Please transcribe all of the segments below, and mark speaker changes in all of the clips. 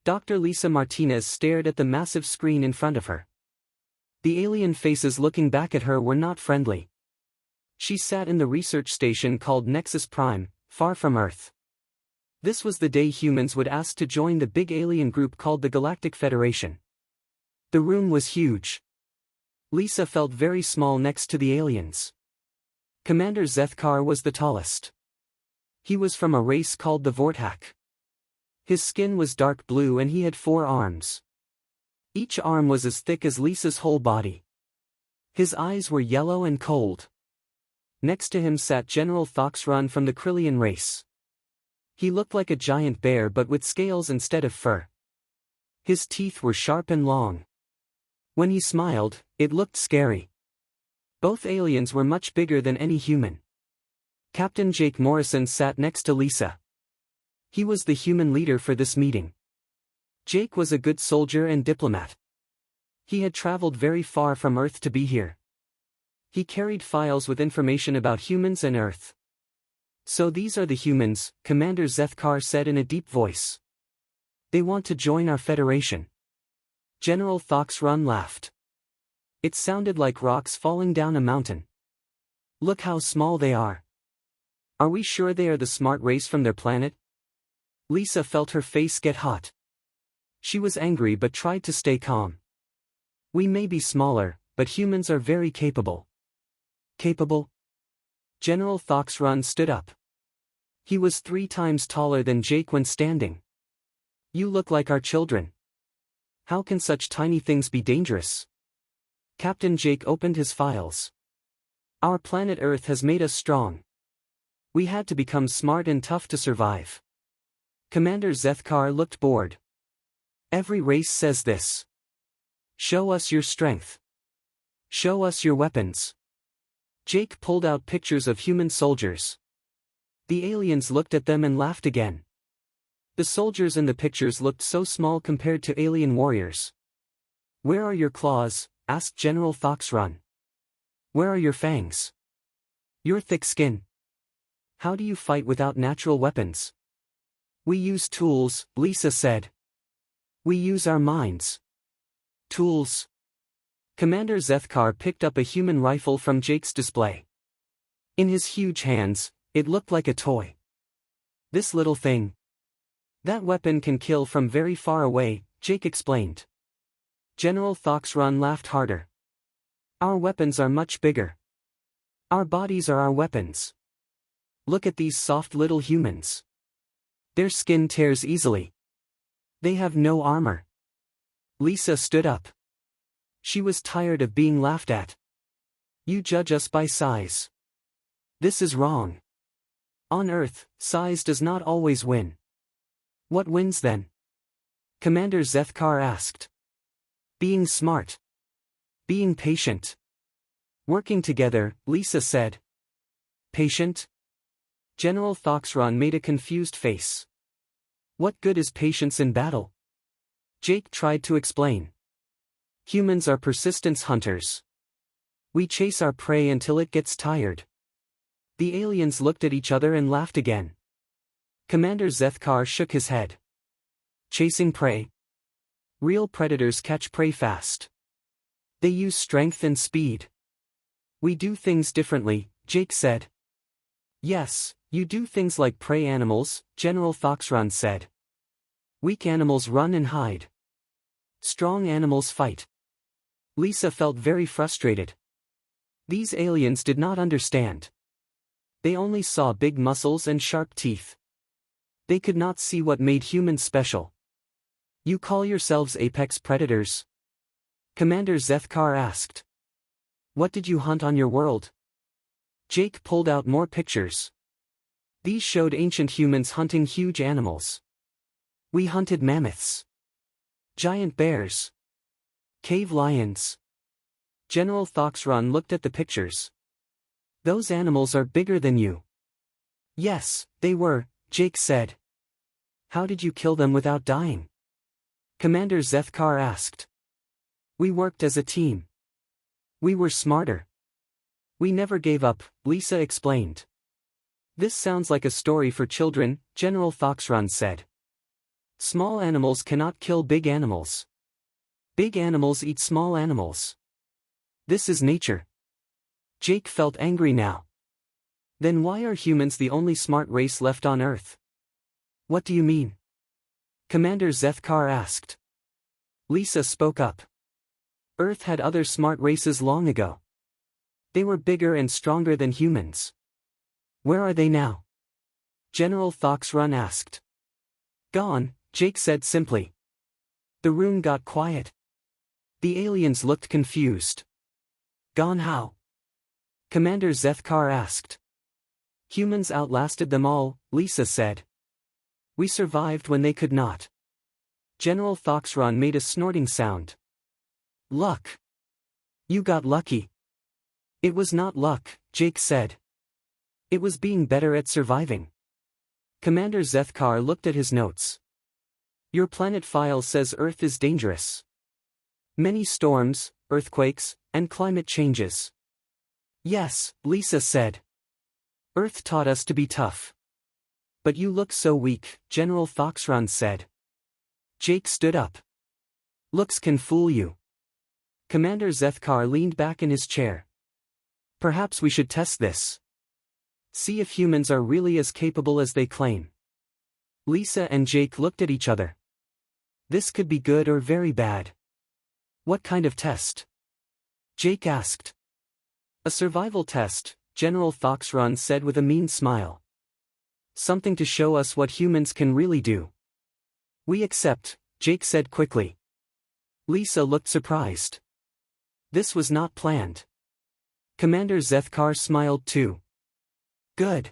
Speaker 1: Dr. Lisa Martinez stared at the massive screen in front of her. The alien faces looking back at her were not friendly. She sat in the research station called Nexus Prime, far from Earth. This was the day humans would ask to join the big alien group called the Galactic Federation. The room was huge. Lisa felt very small next to the aliens. Commander Zethkar was the tallest. He was from a race called the Vortak. His skin was dark blue and he had 4 arms. Each arm was as thick as Lisa's whole body. His eyes were yellow and cold. Next to him sat General Thoxrun from the Krillian race. He looked like a giant bear but with scales instead of fur. His teeth were sharp and long. When he smiled, it looked scary. Both aliens were much bigger than any human. Captain Jake Morrison sat next to Lisa. He was the human leader for this meeting. Jake was a good soldier and diplomat. He had traveled very far from Earth to be here. He carried files with information about humans and Earth. So these are the humans, Commander Zethkar said in a deep voice. They want to join our federation. General Thoxrun laughed. It sounded like rocks falling down a mountain. Look how small they are. Are we sure they are the smart race from their planet? Lisa felt her face get hot. She was angry but tried to stay calm. We may be smaller, but humans are very capable. Capable? General Thoxrun stood up. He was 3 times taller than Jake when standing. You look like our children. How can such tiny things be dangerous? Captain Jake opened his files. Our planet Earth has made us strong. We had to become smart and tough to survive. Commander Zethkar looked bored. Every race says this. Show us your strength. Show us your weapons. Jake pulled out pictures of human soldiers. The aliens looked at them and laughed again. The soldiers in the pictures looked so small compared to alien warriors. Where are your claws? Asked General Thoxrun. Where are your fangs? Your thick skin. How do you fight without natural weapons? We use tools, Lisa said. We use our minds. Tools. Commander Zethkar picked up a human rifle from Jake's display. In his huge hands, it looked like a toy. This little thing. That weapon can kill from very far away, Jake explained. General Thoxrun laughed harder. Our weapons are much bigger. Our bodies are our weapons. Look at these soft little humans. Their skin tears easily. They have no armor. Lisa stood up. She was tired of being laughed at. You judge us by size. This is wrong. On Earth, size does not always win. What wins then? Commander Zethkar asked. Being smart. Being patient. Working together, Lisa said. Patient? General Thoxrun made a confused face. What good is patience in battle? Jake tried to explain. Humans are persistence hunters. We chase our prey until it gets tired. The aliens looked at each other and laughed again. Commander Zethkar shook his head. Chasing prey? Real predators catch prey fast. They use strength and speed. We do things differently, Jake said. Yes, you do things like prey animals, General Thoxrun said. Weak animals run and hide. Strong animals fight. Lisa felt very frustrated. These aliens did not understand. They only saw big muscles and sharp teeth. They could not see what made humans special. You call yourselves apex predators? Commander Zethkar asked. What did you hunt on your world? Jake pulled out more pictures. These showed ancient humans hunting huge animals. We hunted mammoths. Giant bears. Cave lions. General Thoxrun looked at the pictures. Those animals are bigger than you. Yes, they were, Jake said. How did you kill them without dying? Commander Zethkar asked. We worked as a team. We were smarter. We never gave up, Lisa explained. This sounds like a story for children, General Thoxrun said. Small animals cannot kill big animals. Big animals eat small animals. This is nature. Jake felt angry now. Then why are humans the only smart race left on Earth? What do you mean? Commander Zethkar asked. Lisa spoke up. Earth had other smart races long ago. They were bigger and stronger than humans. Where are they now? General Thoxrun asked. Gone, Jake said simply. The room got quiet. The aliens looked confused. Gone how? Commander Zethkar asked. Humans outlasted them all, Lisa said. We survived when they could not. General Thoxrun made a snorting sound. Luck. You got lucky. It was not luck, Jake said. It was being better at surviving. Commander Zethkar looked at his notes. Your planet file says Earth is dangerous. Many storms, earthquakes, and climate changes. Yes, Lisa said. Earth taught us to be tough. But you look so weak, General Thoxrun said. Jake stood up. Looks can fool you. Commander Zethkar leaned back in his chair. Perhaps we should test this. See if humans are really as capable as they claim. Lisa and Jake looked at each other. This could be good or very bad. What kind of test? Jake asked. A survival test, General Thoxrun said with a mean smile. Something to show us what humans can really do. We accept, Jake said quickly. Lisa looked surprised. This was not planned. Commander Zethkar smiled too. Good.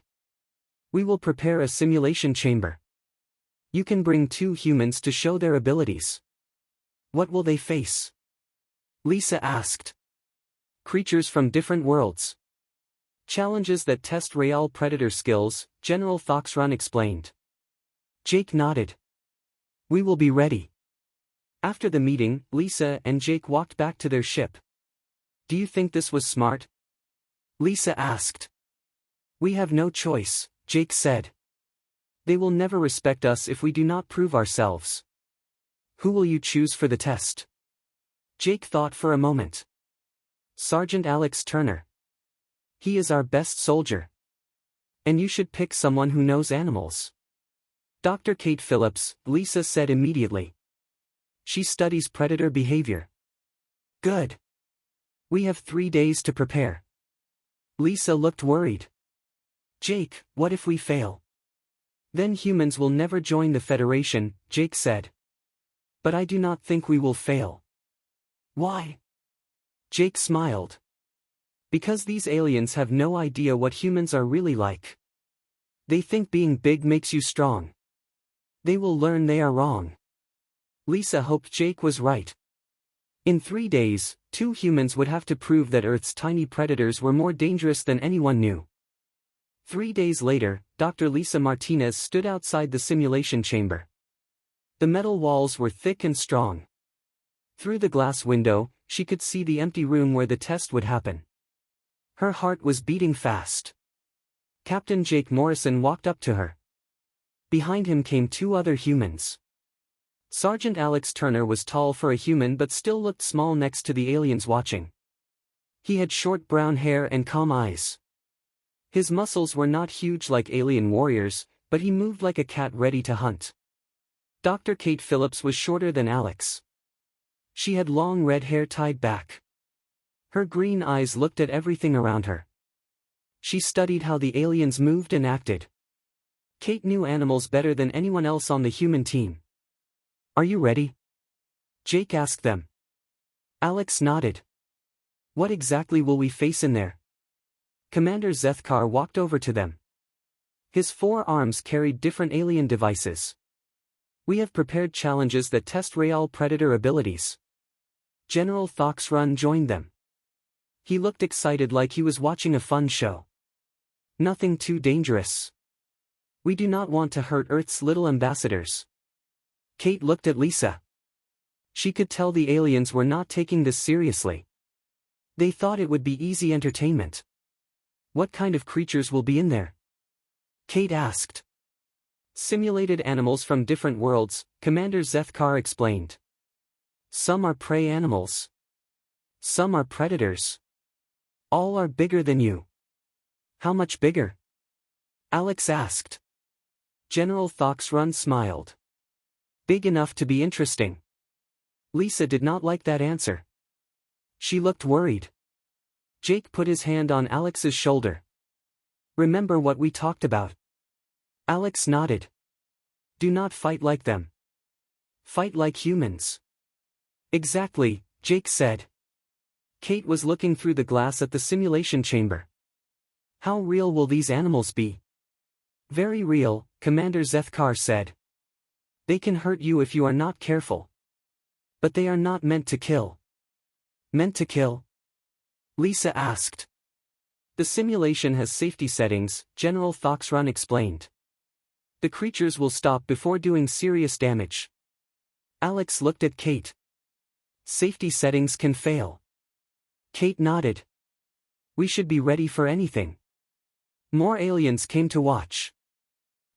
Speaker 1: We will prepare a simulation chamber. You can bring 2 humans to show their abilities. What will they face? Lisa asked. Creatures from different worlds. Challenges that test real predator skills, General Thoxrun explained. Jake nodded. We will be ready. After the meeting, Lisa and Jake walked back to their ship. Do you think this was smart? Lisa asked. We have no choice, Jake said. They will never respect us if we do not prove ourselves. Who will you choose for the test? Jake thought for a moment. Sergeant Alex Turner. He is our best soldier. And you should pick someone who knows animals. Dr. Kate Phillips, Lisa said immediately. She studies predator behavior. Good. We have 3 days to prepare. Lisa looked worried. Jake, what if we fail? Then humans will never join the Federation, Jake said. But I do not think we will fail. Why? Jake smiled. Because these aliens have no idea what humans are really like. They think being big makes you strong. They will learn they are wrong. Lisa hoped Jake was right. In 3 days, 2 humans would have to prove that Earth's tiny predators were more dangerous than anyone knew. 3 days later, Dr. Lisa Martinez stood outside the simulation chamber. The metal walls were thick and strong. Through the glass window, she could see the empty room where the test would happen. Her heart was beating fast. Captain Jake Morrison walked up to her. Behind him came 2 other humans. Sergeant Alex Turner was tall for a human but still looked small next to the aliens watching. He had short brown hair and calm eyes. His muscles were not huge like alien warriors, but he moved like a cat ready to hunt. Dr. Kate Phillips was shorter than Alex. She had long red hair tied back. Her green eyes looked at everything around her. She studied how the aliens moved and acted. Kate knew animals better than anyone else on the human team. Are you ready? Jake asked them. Alex nodded. What exactly will we face in there? Commander Zethkar walked over to them. His 4 arms carried different alien devices. We have prepared challenges that test real predator abilities. General Thoxrun joined them. He looked excited like he was watching a fun show. Nothing too dangerous. We do not want to hurt Earth's little ambassadors. Kate looked at Lisa. She could tell the aliens were not taking this seriously. They thought it would be easy entertainment. What kind of creatures will be in there? Kate asked. Simulated animals from different worlds, Commander Zethkar explained. Some are prey animals. Some are predators. All are bigger than you. How much bigger? Alex asked. General Thoxrun smiled. Big enough to be interesting. Lisa did not like that answer. She looked worried. Jake put his hand on Alex's shoulder. Remember what we talked about? Alex nodded. Do not fight like them. Fight like humans. Exactly, Jake said. Kate was looking through the glass at the simulation chamber. How real will these animals be? Very real, Commander Zethkar said. They can hurt you if you are not careful. But they are not meant to kill. Meant to kill? Lisa asked. The simulation has safety settings, General Thoxrun explained. The creatures will stop before doing serious damage. Alex looked at Kate. Safety settings can fail. Kate nodded. We should be ready for anything. More aliens came to watch.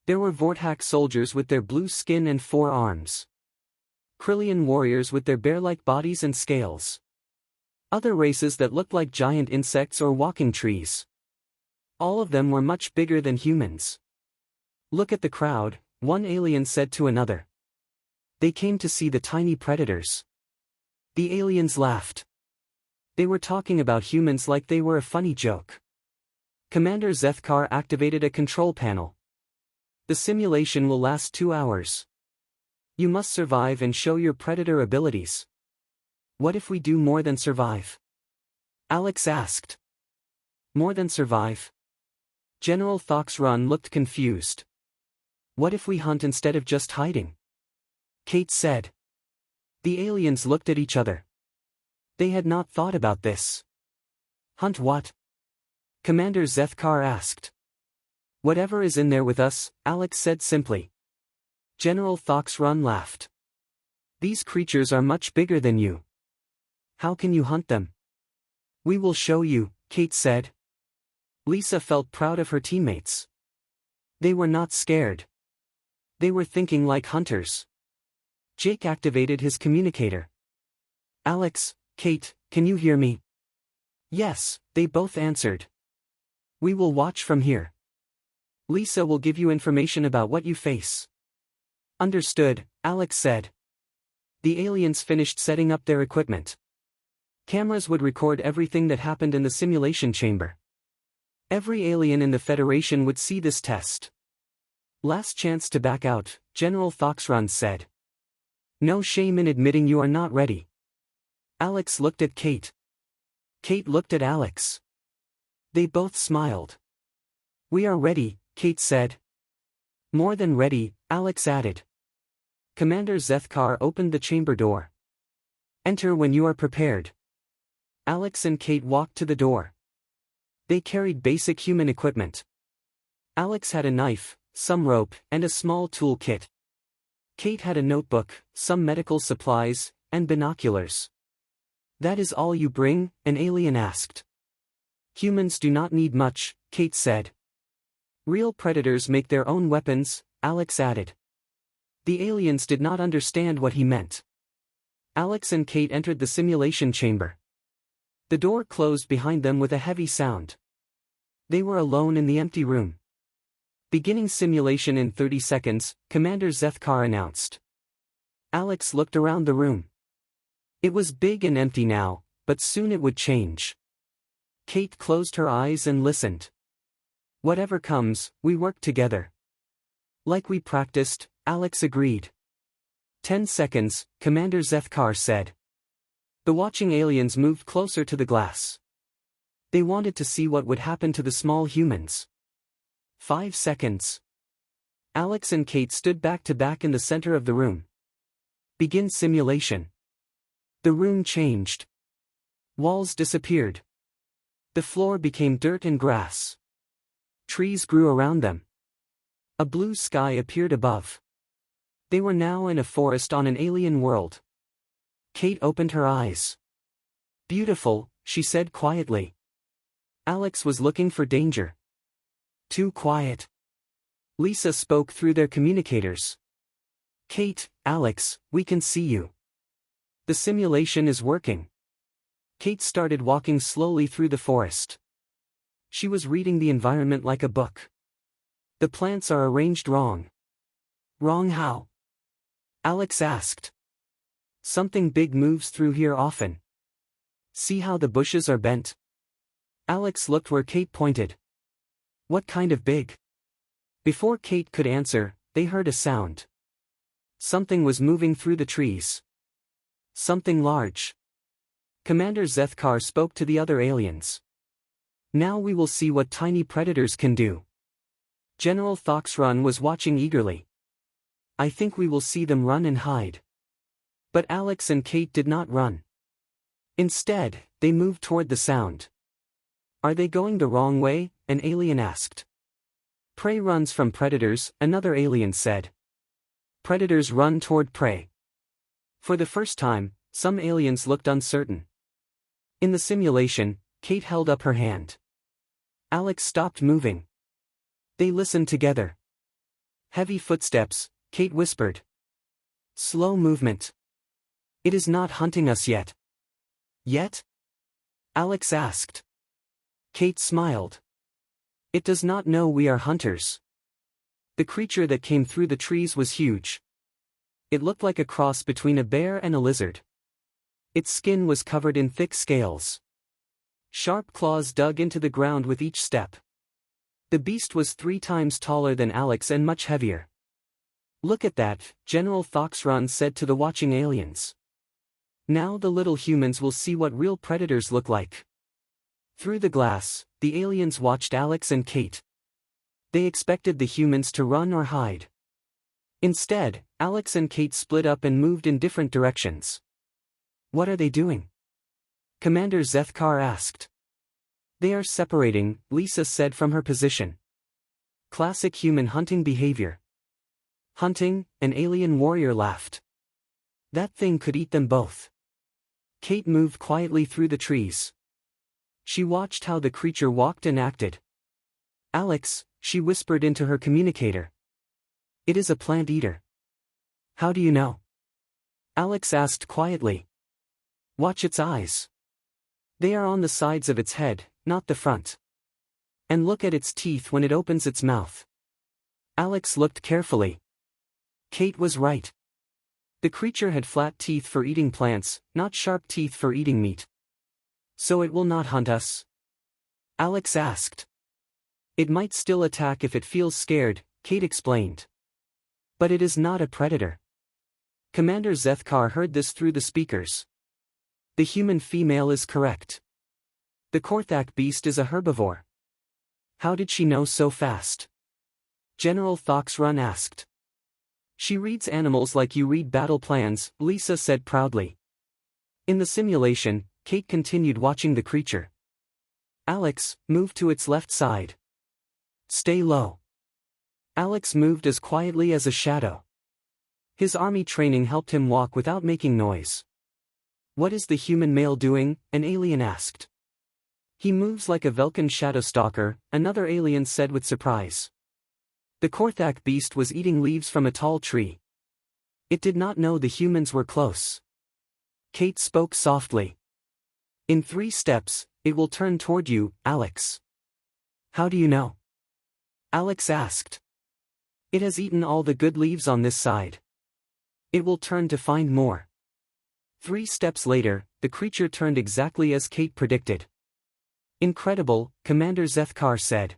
Speaker 1: There were Vorthak soldiers with their blue skin and 4 arms. Krillian warriors with their bear-like bodies and scales. Other races that looked like giant insects or walking trees. All of them were much bigger than humans. Look at the crowd, one alien said to another. They came to see the tiny predators. The aliens laughed. They were talking about humans like they were a funny joke. Commander Zethkar activated a control panel. The simulation will last 2 hours. You must survive and show your predator abilities. What if we do more than survive? Alex asked. More than survive? General Thoxrun looked confused. What if we hunt instead of just hiding? Kate said. The aliens looked at each other. They had not thought about this. Hunt what? Commander Zethkar asked. Whatever is in there with us, Alex said simply. General Thoxrun laughed. These creatures are much bigger than you. How can you hunt them? We will show you, Kate said. Lisa felt proud of her teammates. They were not scared. They were thinking like hunters. Jake activated his communicator. Alex, Kate, can you hear me? Yes, they both answered. We will watch from here. Lisa will give you information about what you face. Understood, Alex said. The aliens finished setting up their equipment. Cameras would record everything that happened in the simulation chamber. Every alien in the Federation would see this test. Last chance to back out, General Thoxrun said. No shame in admitting you are not ready. Alex looked at Kate. Kate looked at Alex. They both smiled. We are ready, Kate said. More than ready, Alex added. Commander Zethkar opened the chamber door. Enter when you are prepared. Alex and Kate walked to the door. They carried basic human equipment. Alex had a knife, some rope, and a small tool kit. Kate had a notebook, some medical supplies, and binoculars. That is all you bring? An alien asked. Humans do not need much, Kate said. Real predators make their own weapons, Alex added. The aliens did not understand what he meant. Alex and Kate entered the simulation chamber. The door closed behind them with a heavy sound. They were alone in the empty room. Beginning simulation in 30 seconds, Commander Zethkar announced. Alex looked around the room. It was big and empty now, but soon it would change. Kate closed her eyes and listened. Whatever comes, we work together. Like we practiced, Alex agreed. 10 seconds, Commander Zethkar said. The watching aliens moved closer to the glass. They wanted to see what would happen to the small humans. 5 seconds. Alex and Kate stood back to back in the center of the room. Begin simulation. The room changed. Walls disappeared. The floor became dirt and grass. Trees grew around them. A blue sky appeared above. They were now in a forest on an alien world. Kate opened her eyes. Beautiful, she said quietly. Alex was looking for danger. Too quiet. Lisa spoke through their communicators. Kate, Alex, we can see you. The simulation is working. Kate started walking slowly through the forest. She was reading the environment like a book. The plants are arranged wrong. Wrong how? Alex asked. Something big moves through here often. See how the bushes are bent? Alex looked where Kate pointed. What kind of big? Before Kate could answer, they heard a sound. Something was moving through the trees. Something large. Commander Zethkar spoke to the other aliens. Now we will see what tiny predators can do. General Thoxrun was watching eagerly. I think we will see them run and hide. But Alex and Kate did not run. Instead, they moved toward the sound. Are they going the wrong way? An alien asked. Prey runs from predators, another alien said. Predators run toward prey. For the first time, some aliens looked uncertain. In the simulation, Kate held up her hand. Alex stopped moving. They listened together. Heavy footsteps, Kate whispered. Slow movement. It is not hunting us yet. Yet? Alex asked. Kate smiled. It does not know we are hunters. The creature that came through the trees was huge. It looked like a cross between a bear and a lizard. Its skin was covered in thick scales. Sharp claws dug into the ground with each step. The beast was 3 times taller than Alex and much heavier. Look at that, General Thoxrun said to the watching aliens. Now the little humans will see what real predators look like. Through the glass, the aliens watched Alex and Kate. They expected the humans to run or hide. Instead, Alex and Kate split up and moved in different directions. What are they doing? Commander Zethkar asked. They are separating, Lisa said from her position. Classic human hunting behavior. Hunting, an alien warrior laughed. That thing could eat them both. Kate moved quietly through the trees. She watched how the creature walked and acted. Alex, she whispered into her communicator. It is a plant eater. How do you know? Alex asked quietly. Watch its eyes. They are on the sides of its head, not the front. And look at its teeth when it opens its mouth. Alex looked carefully. Kate was right. The creature had flat teeth for eating plants, not sharp teeth for eating meat. So it will not hunt us? Alex asked. It might still attack if it feels scared, Kate explained. But it is not a predator. Commander Zethkar heard this through the speakers. The human female is correct. The Korthak beast is a herbivore. How did she know so fast? General Thoxrun asked. She reads animals like you read battle plans, Lisa said proudly. In the simulation, Kate continued watching the creature. Alex, move to its left side. Stay low. Alex moved as quietly as a shadow. His army training helped him walk without making noise. What is the human male doing? An alien asked. He moves like a Velkan shadowstalker, another alien said with surprise. The Korthak beast was eating leaves from a tall tree. It did not know the humans were close. Kate spoke softly. In 3 steps, it will turn toward you, Alex. How do you know? Alex asked. It has eaten all the good leaves on this side. It will turn to find more. 3 steps later, the creature turned exactly as Kate predicted. Incredible, Commander Zethkar said.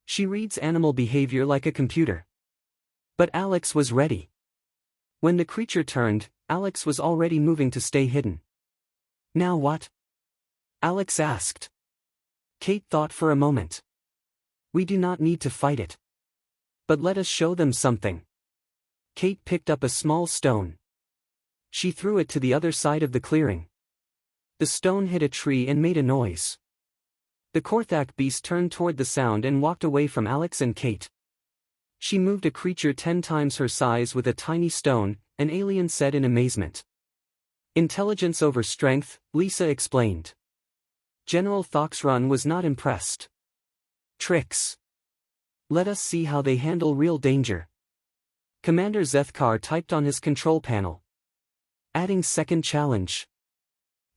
Speaker 1: She reads animal behavior like a computer. But Alex was ready. When the creature turned, Alex was already moving to stay hidden. Now what? Alex asked. Kate thought for a moment. We do not need to fight it. But let us show them something. Kate picked up a small stone. She threw it to the other side of the clearing. The stone hit a tree and made a noise. The Korthak beast turned toward the sound and walked away from Alex and Kate. She moved a creature 10 times her size with a tiny stone, an alien said in amazement. Intelligence over strength, Lisa explained. General Thoxrun was not impressed. Tricks. Let us see how they handle real danger. Commander Zethkar typed on his control panel. Adding second challenge.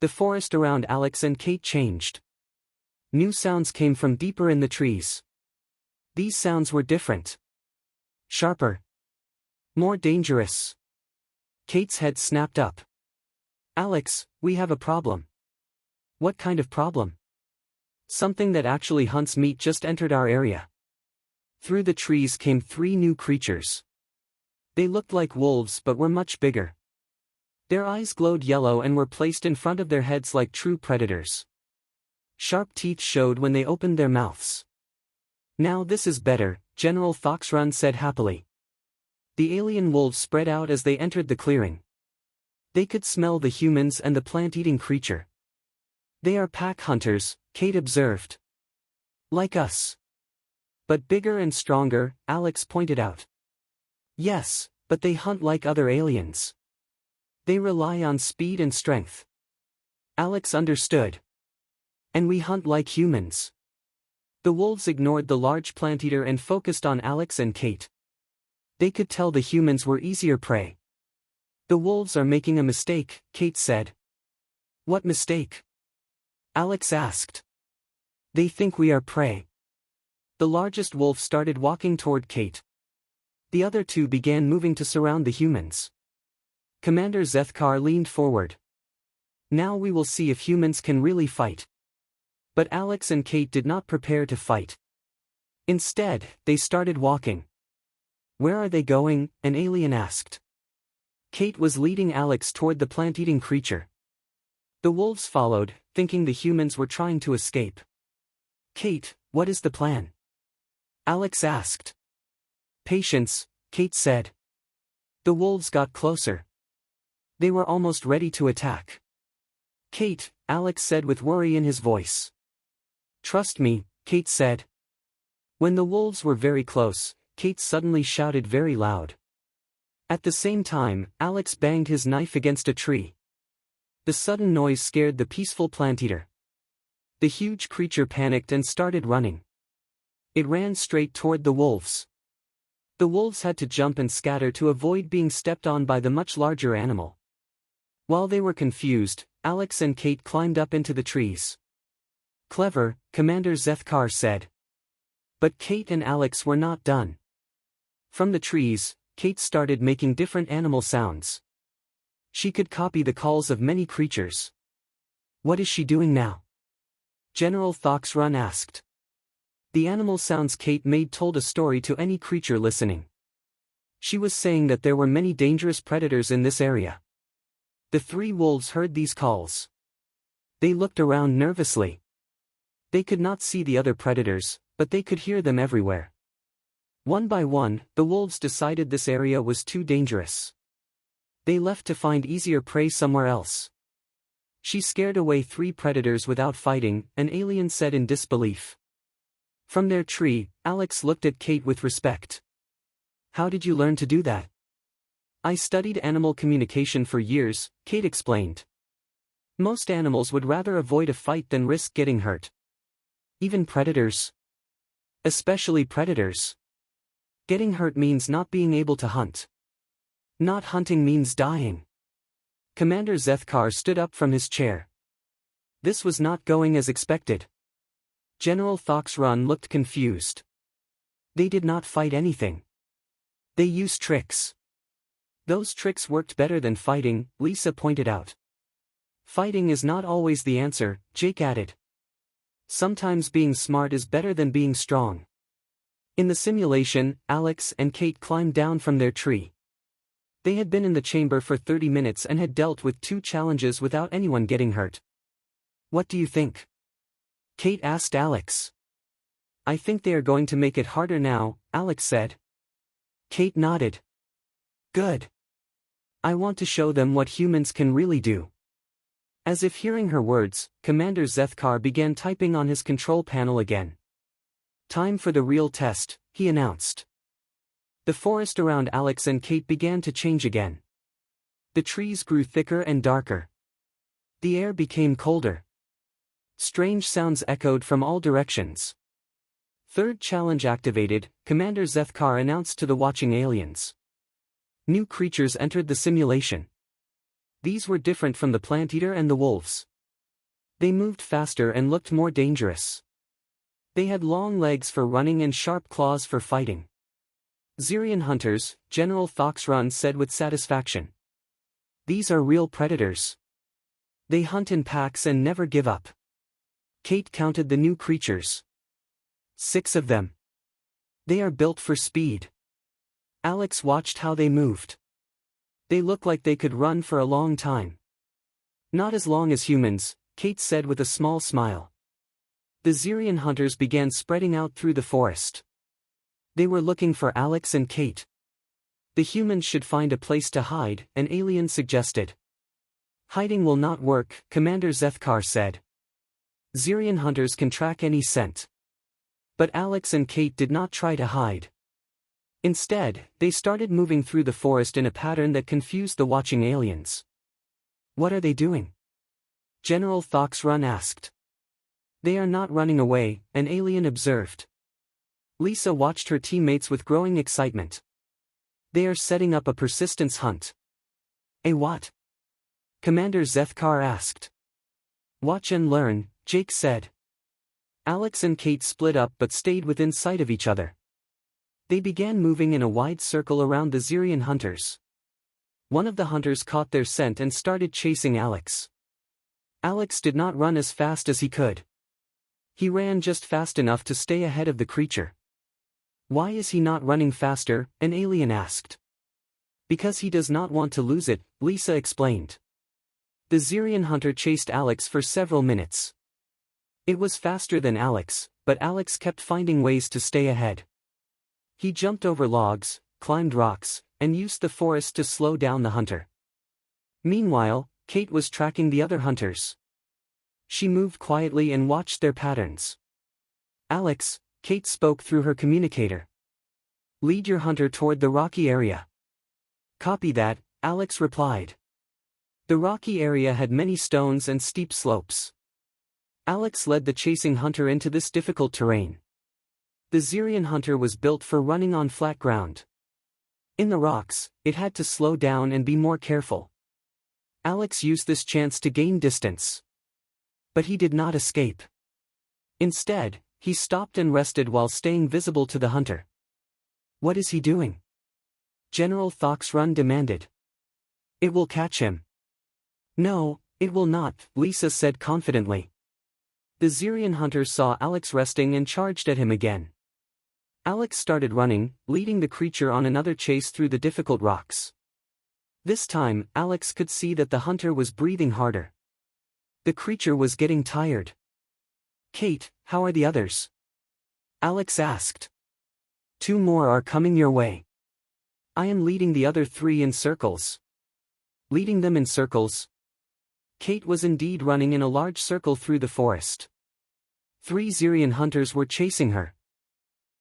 Speaker 1: The forest around Alex and Kate changed. New sounds came from deeper in the trees. These sounds were different. Sharper. More dangerous. Kate's head snapped up. Alex, we have a problem. What kind of problem? Something that actually hunts meat just entered our area. Through the trees came 3 new creatures. They looked like wolves but were much bigger. Their eyes glowed yellow and were placed in front of their heads like true predators. Sharp teeth showed when they opened their mouths. Now this is better, General Thoxrun said happily. The alien wolves spread out as they entered the clearing. They could smell the humans and the plant-eating creature. They are pack hunters, Kate observed. Like us. But bigger and stronger, Alex pointed out. Yes, but they hunt like other aliens. They rely on speed and strength. Alex understood. And we hunt like humans. The wolves ignored the large plant-eater and focused on Alex and Kate. They could tell the humans were easier prey. The wolves are making a mistake, Kate said. What mistake? Alex asked. They think we are prey. The largest wolf started walking toward Kate. The other 2 began moving to surround the humans. Commander Zethkar leaned forward. Now we will see if humans can really fight. But Alex and Kate did not prepare to fight. Instead, they started walking. Where are they going? An alien asked. Kate was leading Alex toward the plant-eating creature. The wolves followed, thinking the humans were trying to escape. Kate, what is the plan? Alex asked. Patience, Kate said. The wolves got closer. They were almost ready to attack. Kate, Alex said with worry in his voice. Trust me, Kate said. When the wolves were very close, Kate suddenly shouted very loud. At the same time, Alex banged his knife against a tree. The sudden noise scared the peaceful plant-eater. The huge creature panicked and started running. It ran straight toward the wolves. The wolves had to jump and scatter to avoid being stepped on by the much larger animal. While they were confused, Alex and Kate climbed up into the trees. Clever, Commander Zethkar said. But Kate and Alex were not done. From the trees, Kate started making different animal sounds. She could copy the calls of many creatures. What is she doing now? General Thoxrun asked. The animal sounds Kate made told a story to any creature listening. She was saying that there were many dangerous predators in this area. The 3 wolves heard these calls. They looked around nervously. They could not see the other predators, but they could hear them everywhere. One by one, the wolves decided this area was too dangerous. They left to find easier prey somewhere else. She scared away 3 predators without fighting, an alien said in disbelief. From their tree, Alex looked at Kate with respect. How did you learn to do that? I studied animal communication for years, Kate explained. Most animals would rather avoid a fight than risk getting hurt. Even predators. Especially predators. Getting hurt means not being able to hunt. Not hunting means dying. Commander Zethkar stood up from his chair. This was not going as expected. General Thoxrun looked confused. They did not fight anything. They used tricks. Those tricks worked better than fighting, Lisa pointed out. Fighting is not always the answer, Jake added. Sometimes being smart is better than being strong. In the simulation, Alex and Kate climbed down from their tree. They had been in the chamber for 30 minutes and had dealt with 2 challenges without anyone getting hurt. What do you think? Kate asked Alex. I think they are going to make it harder now, Alex said. Kate nodded. Good. I want to show them what humans can really do. As if hearing her words, Commander Zethkar began typing on his control panel again. Time for the real test, he announced. The forest around Alex and Kate began to change again. The trees grew thicker and darker. The air became colder. Strange sounds echoed from all directions. Third challenge activated, Commander Zethkar announced to the watching aliens. New creatures entered the simulation. These were different from the plant eater and the wolves. They moved faster and looked more dangerous. They had long legs for running and sharp claws for fighting. Xerian hunters, General Thoxrun said with satisfaction. These are real predators. They hunt in packs and never give up. Kate counted the new creatures. 6 of them. They are built for speed. Alex watched how they moved. They look like they could run for a long time. Not as long as humans, Kate said with a small smile. The Xerian hunters began spreading out through the forest. They were looking for Alex and Kate. The humans should find a place to hide, an alien suggested. Hiding will not work, Commander Zethkar said. Xerian hunters can track any scent. But Alex and Kate did not try to hide. Instead, they started moving through the forest in a pattern that confused the watching aliens. What are they doing? General Thoxrun asked. They are not running away, an alien observed. Lisa watched her teammates with growing excitement. They are setting up a persistence hunt. A what? Commander Zethkar asked. Watch and learn, Jake said. Alex and Kate split up but stayed within sight of each other. They began moving in a wide circle around the Xerian hunters. One of the hunters caught their scent and started chasing Alex. Alex did not run as fast as he could. He ran just fast enough to stay ahead of the creature. Why is he not running faster? An alien asked. Because he does not want to lose it, Lisa explained. The Xerian hunter chased Alex for several minutes. It was faster than Alex, but Alex kept finding ways to stay ahead. He jumped over logs, climbed rocks, and used the forest to slow down the hunter. Meanwhile, Kate was tracking the other hunters. She moved quietly and watched their patterns. Alex, Kate spoke through her communicator. Lead your hunter toward the rocky area. Copy that, Alex replied. The rocky area had many stones and steep slopes. Alex led the chasing hunter into this difficult terrain. The Xerian hunter was built for running on flat ground. In the rocks, it had to slow down and be more careful. Alex used this chance to gain distance. But he did not escape. Instead, he stopped and rested while staying visible to the hunter. What is he doing? General Thoxrun demanded. It will catch him. No, it will not, Lisa said confidently. The Xerian hunter saw Alex resting and charged at him again. Alex started running, leading the creature on another chase through the difficult rocks. This time, Alex could see that the hunter was breathing harder. The creature was getting tired. Kate, how are the others? Alex asked. 2 more are coming your way. I am leading the other 3 in circles. Leading them in circles? Kate was indeed running in a large circle through the forest. 3 Xerian hunters were chasing her.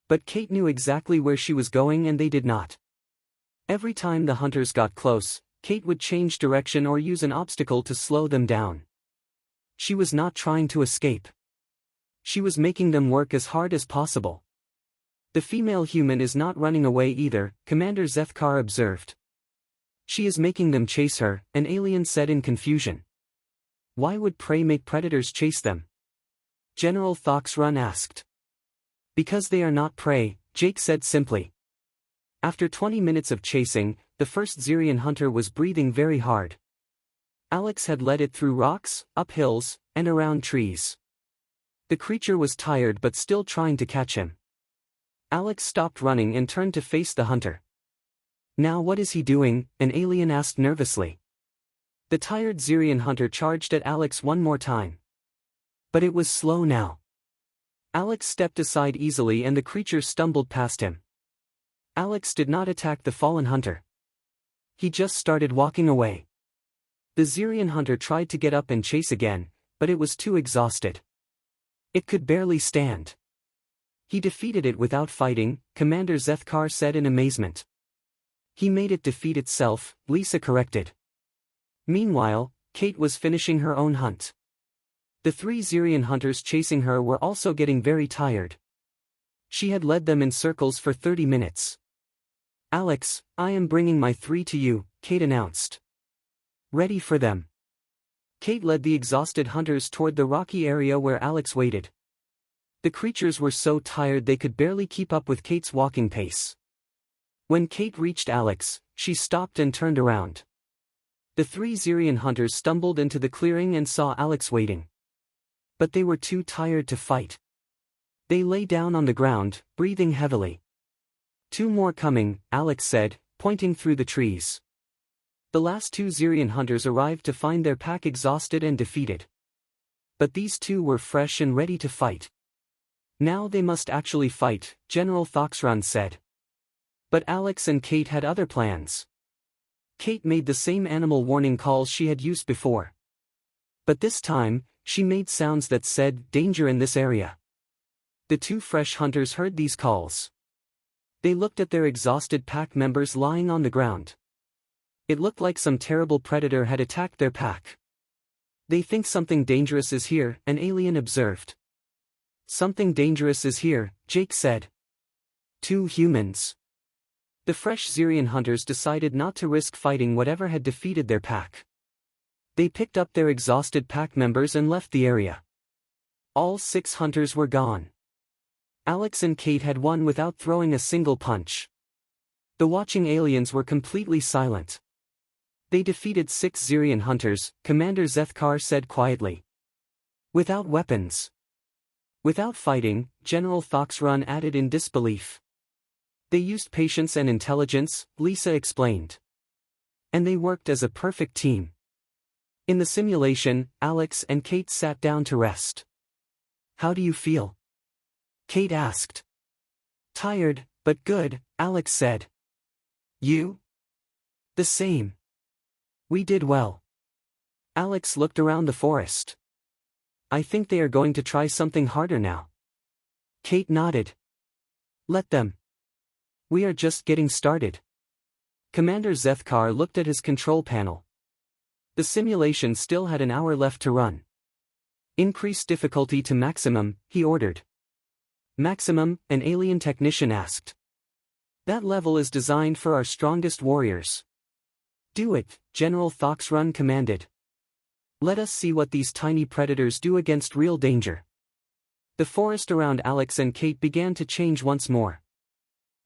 Speaker 1: But Kate knew exactly where she was going and they did not. Every time the hunters got close, Kate would change direction or use an obstacle to slow them down. She was not trying to escape. She was making them work as hard as possible. The female human is not running away either, Commander Zethkar observed. She is making them chase her, an alien said in confusion. Why would prey make predators chase them? General Thoxrun asked. Because they are not prey, Jake said simply. After 20 minutes of chasing, the first Xerian hunter was breathing very hard. Alex had led it through rocks, up hills, and around trees. The creature was tired but still trying to catch him. Alex stopped running and turned to face the hunter. Now what is he doing? An alien asked nervously. The tired Xerian hunter charged at Alex one more time. But it was slow now. Alex stepped aside easily and the creature stumbled past him. Alex did not attack the fallen hunter. He just started walking away. The Xerian hunter tried to get up and chase again, but it was too exhausted. It could barely stand. He defeated it without fighting, Commander Zethkar said in amazement. He made it defeat itself, Lisa corrected. Meanwhile, Kate was finishing her own hunt. The 3 Xerian hunters chasing her were also getting very tired. She had led them in circles for 30 minutes. "Alex, I am bringing my 3 to you," Kate announced. "Ready for them." Kate led the exhausted hunters toward the rocky area where Alex waited. The creatures were so tired they could barely keep up with Kate's walking pace. When Kate reached Alex, she stopped and turned around. The 3 Xerian hunters stumbled into the clearing and saw Alex waiting. But they were too tired to fight. They lay down on the ground, breathing heavily. "2 more coming," Alex said, pointing through the trees. The last 2 Xerian hunters arrived to find their pack exhausted and defeated. But these 2 were fresh and ready to fight. "Now they must actually fight," General Thoxrun said. But Alex and Kate had other plans. Kate made the same animal warning calls she had used before. But this time, she made sounds that said, "Danger in this area." The 2 fresh hunters heard these calls. They looked at their exhausted pack members lying on the ground. It looked like some terrible predator had attacked their pack. "They think something dangerous is here," an alien observed. "Something dangerous is here," Jake said. 2 humans. The fresh Xerian hunters decided not to risk fighting whatever had defeated their pack. They picked up their exhausted pack members and left the area. All 6 hunters were gone. Alex and Kate had won without throwing a single punch. The watching aliens were completely silent. "They defeated 6 Xerian hunters," Commander Zethkar said quietly. "Without weapons." "Without fighting," General Thoxrun added in disbelief. "They used patience and intelligence," Lisa explained. "And they worked as a perfect team." In the simulation, Alex and Kate sat down to rest. "How do you feel?" Kate asked. "Tired, but good," Alex said. "You?" "The same. We did well." Alex looked around the forest. "I think they are going to try something harder now." Kate nodded. "Let them. We are just getting started." Commander Zethkar looked at his control panel. The simulation still had an hour left to run. "Increase difficulty to maximum," he ordered. "Maximum?" an alien technician asked. "That level is designed for our strongest warriors." "Do it," General Thoxrun commanded. "Let us see what these tiny predators do against real danger." The forest around Alex and Kate began to change once more.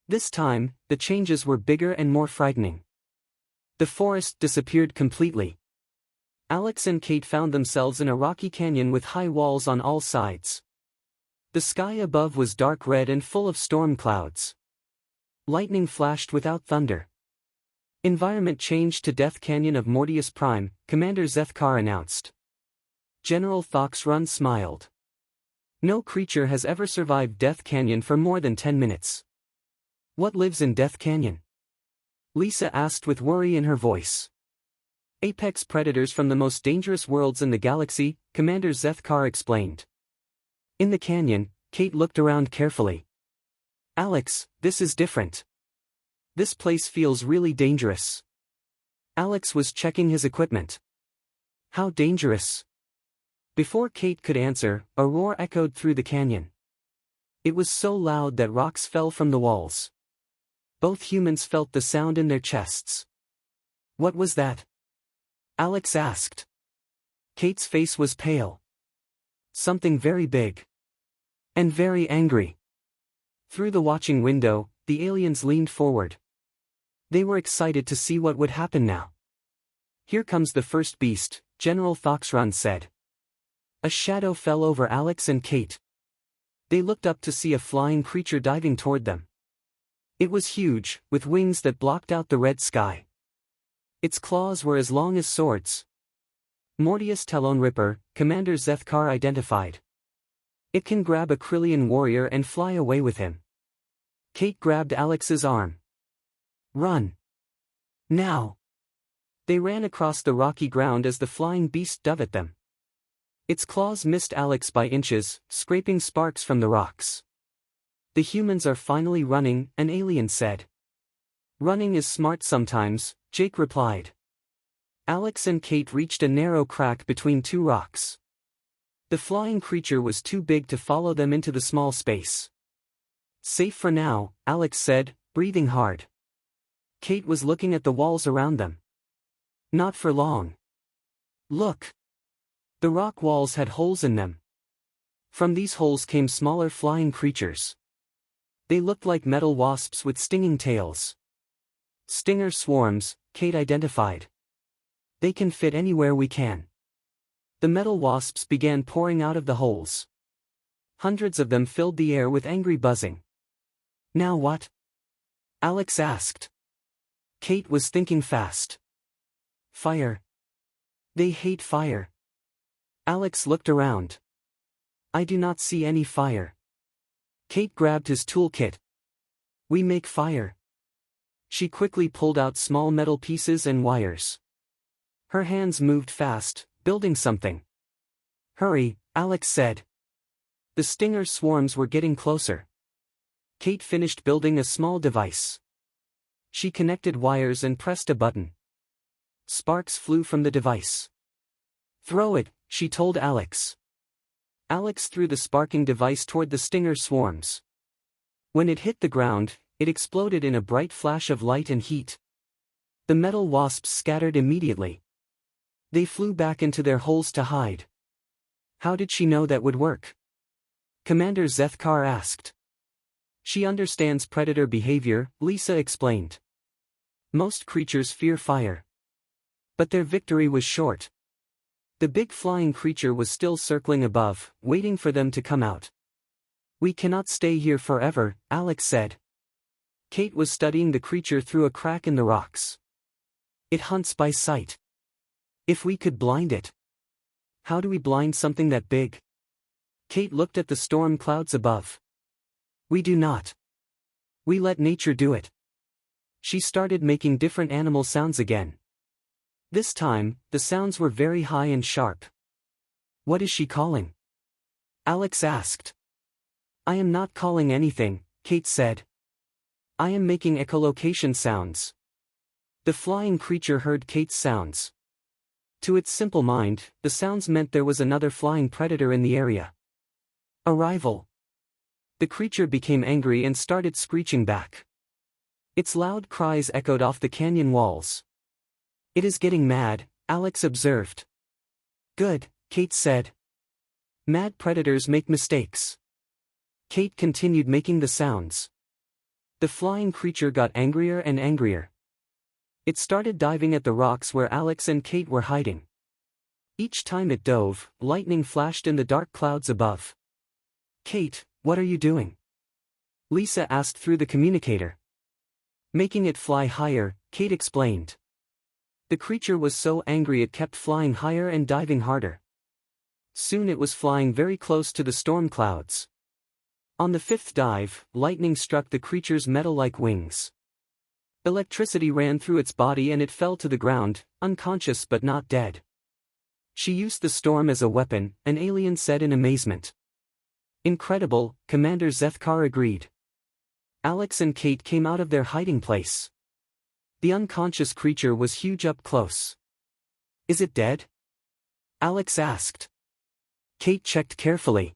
Speaker 1: This time, the changes were bigger and more frightening. The forest disappeared completely. Alex and Kate found themselves in a rocky canyon with high walls on all sides. The sky above was dark red and full of storm clouds. Lightning flashed without thunder. "Environment changed to Death Canyon of Mortius Prime," Commander Zethkar announced. General Thoxrun smiled. "No creature has ever survived Death Canyon for more than 10 minutes. What lives in Death Canyon?" Lisa asked with worry in her voice. "Apex predators from the most dangerous worlds in the galaxy," Commander Zethkar explained. In the canyon, Kate looked around carefully. "Alex, this is different. This place feels really dangerous." Alex was checking his equipment. "How dangerous?" Before Kate could answer, a roar echoed through the canyon. It was so loud that rocks fell from the walls. Both humans felt the sound in their chests. "What was that?" Alex asked. Kate's face was pale. "Something very big. And very angry." Through the watching window, the aliens leaned forward. They were excited to see what would happen now. "Here comes the first beast," General Thoxrun said. A shadow fell over Alex and Kate. They looked up to see a flying creature diving toward them. It was huge, with wings that blocked out the red sky. Its claws were as long as swords. Mortius Talon Ripper, Commander Zethkar identified. It can grab a Krillian warrior and fly away with him. Kate grabbed Alex's arm. "Run. Now." They ran across the rocky ground as the flying beast dove at them. Its claws missed Alex by inches, scraping sparks from the rocks. "The humans are finally running," an alien said. "Running is smart sometimes," Jake replied. Alex and Kate reached a narrow crack between 2 rocks. The flying creature was too big to follow them into the small space. Safe for now, Alex said, breathing hard. Kate was looking at the walls around them. Not for long. Look. The rock walls had holes in them. From these holes came smaller flying creatures. They looked like metal wasps with stinging tails. Stinger swarms, Kate identified. They can fit anywhere we can. The metal wasps began pouring out of the holes. Hundreds of them filled the air with angry buzzing. Now what? Alex asked. Kate was thinking fast. Fire. They hate fire. Alex looked around. I do not see any fire. Kate grabbed his toolkit. We make fire. She quickly pulled out small metal pieces and wires. Her hands moved fast, building something. Hurry, Alex said. The stinger swarms were getting closer. Kate finished building a small device. She connected wires and pressed a button. Sparks flew from the device. Throw it, she told Alex. Alex threw the sparking device toward the stinger swarms. When it hit the ground, it exploded in a bright flash of light and heat. The metal wasps scattered immediately. They flew back into their holes to hide. How did she know that would work? Commander Zethkar asked. She understands predator behavior, Lisa explained. Most creatures fear fire. But their victory was short. The big flying creature was still circling above, waiting for them to come out. We cannot stay here forever, Alex said. Kate was studying the creature through a crack in the rocks. It hunts by sight. If we could blind it. How do we blind something that big? Kate looked at the storm clouds above. We do not. We let nature do it. She started making different animal sounds again. This time, the sounds were very high and sharp. What is she calling? Alex asked. I am not calling anything, Kate said. I am making echolocation sounds. The flying creature heard Kate's sounds. To its simple mind, the sounds meant there was another flying predator in the area. Arrival. The creature became angry and started screeching back. Its loud cries echoed off the canyon walls. It is getting mad, Alex observed. Good, Kate said. Mad predators make mistakes. Kate continued making the sounds. The flying creature got angrier and angrier. It started diving at the rocks where Alex and Kate were hiding. Each time it dove, lightning flashed in the dark clouds above. Kate, what are you doing? Lisa asked through the communicator. Making it fly higher, Kate explained. The creature was so angry it kept flying higher and diving harder. Soon it was flying very close to the storm clouds. On the fifth dive, lightning struck the creature's metal-like wings. Electricity ran through its body and it fell to the ground, unconscious but not dead. She used the storm as a weapon, an alien said in amazement. Incredible, Commander Zethkar agreed. Alex and Kate came out of their hiding place. The unconscious creature was huge up close. Is it dead? Alex asked. Kate checked carefully.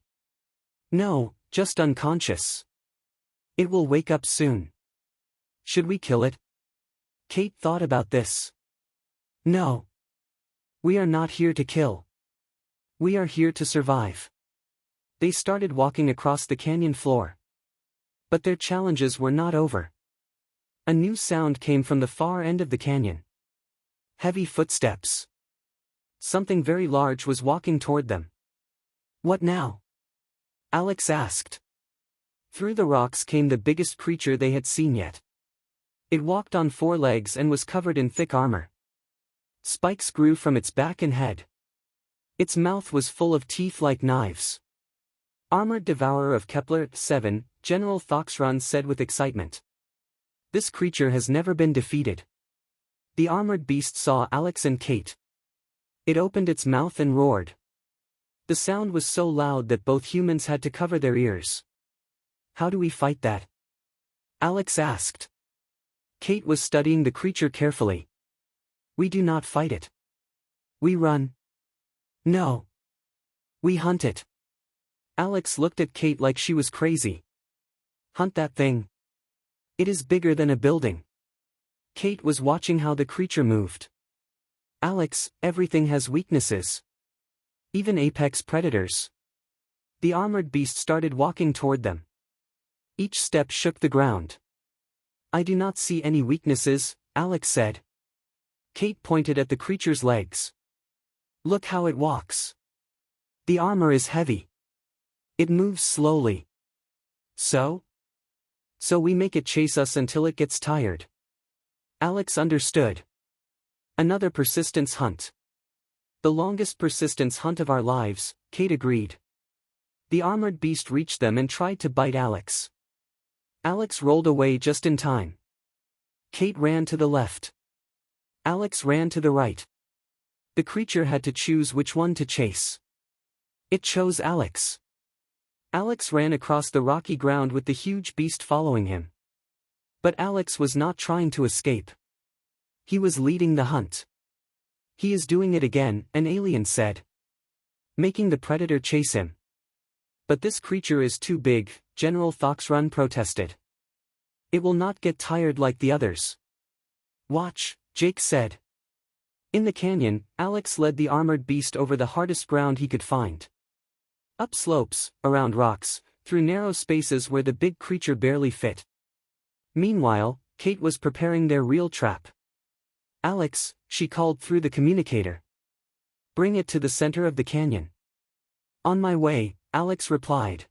Speaker 1: No, just unconscious. It will wake up soon. Should we kill it? Kate thought about this. No. We are not here to kill. We are here to survive. They started walking across the canyon floor. But their challenges were not over. A new sound came from the far end of the canyon. Heavy footsteps. Something very large was walking toward them. What now? Alex asked. Through the rocks came the biggest creature they had seen yet. It walked on 4 legs and was covered in thick armor. Spikes grew from its back and head. Its mouth was full of teeth like knives. Armored devourer of Kepler 7, General Thoxron said with excitement. This creature has never been defeated. The armored beast saw Alex and Kate. It opened its mouth and roared. The sound was so loud that both humans had to cover their ears. How do we fight that? Alex asked. Kate was studying the creature carefully. We do not fight it. We run. No. We hunt it. Alex looked at Kate like she was crazy. Hunt that thing. It is bigger than a building. Kate was watching how the creature moved. Alex, everything has weaknesses. Even apex predators. The armored beast started walking toward them. Each step shook the ground. I do not see any weaknesses, Alex said. Kate pointed at the creature's legs. Look how it walks. The armor is heavy. It moves slowly. So we make it chase us until it gets tired. Alex understood. Another persistence hunt. The longest persistence hunt of our lives, Kate agreed. The armored beast reached them and tried to bite Alex. Alex rolled away just in time. Kate ran to the left. Alex ran to the right. The creature had to choose which one to chase. It chose Alex. Alex ran across the rocky ground with the huge beast following him. But Alex was not trying to escape. He was leading the hunt. He is doing it again, an alien said. Making the predator chase him. But this creature is too big, General Thoxrun protested. It will not get tired like the others. Watch, Jake said. In the canyon, Alex led the armored beast over the hardest ground he could find. Up slopes, around rocks, through narrow spaces where the big creature barely fit. Meanwhile, Kate was preparing their real trap. Alex, she called through the communicator. Bring it to the center of the canyon. On my way, Alex replied.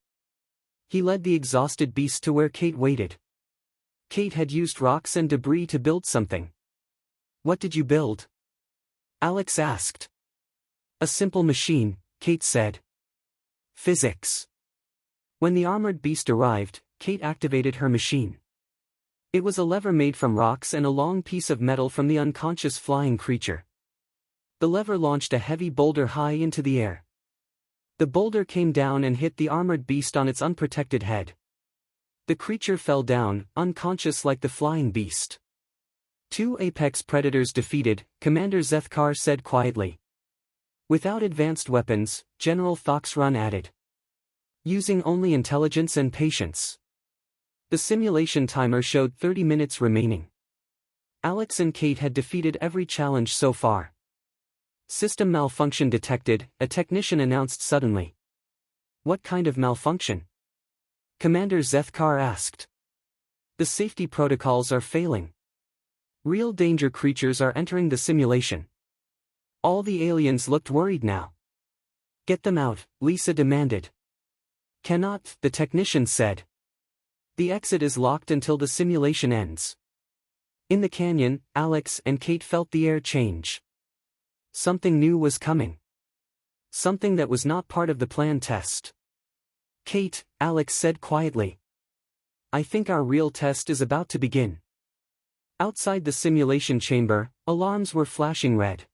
Speaker 1: He led the exhausted beast to where Kate waited. Kate had used rocks and debris to build something. What did you build? Alex asked. A simple machine, Kate said. Physics. When the armored beast arrived, Kate activated her machine. It was a lever made from rocks and a long piece of metal from the unconscious flying creature. The lever launched a heavy boulder high into the air. The boulder came down and hit the armored beast on its unprotected head. The creature fell down, unconscious like the flying beast. 2 apex predators defeated, Commander Zethkar said quietly. Without advanced weapons, General Thoxrun added. Using only intelligence and patience. The simulation timer showed 30 minutes remaining. Alex and Kate had defeated every challenge so far. System malfunction detected, a technician announced suddenly. What kind of malfunction? Commander Zethkar asked. The safety protocols are failing. Real danger creatures are entering the simulation. All the aliens looked worried now. Get them out, Lisa demanded. Cannot, the technician said. The exit is locked until the simulation ends. In the canyon, Alex and Kate felt the air change. Something new was coming. Something that was not part of the planned test. Kate, Alex said quietly. I think our real test is about to begin. Outside the simulation chamber, alarms were flashing red.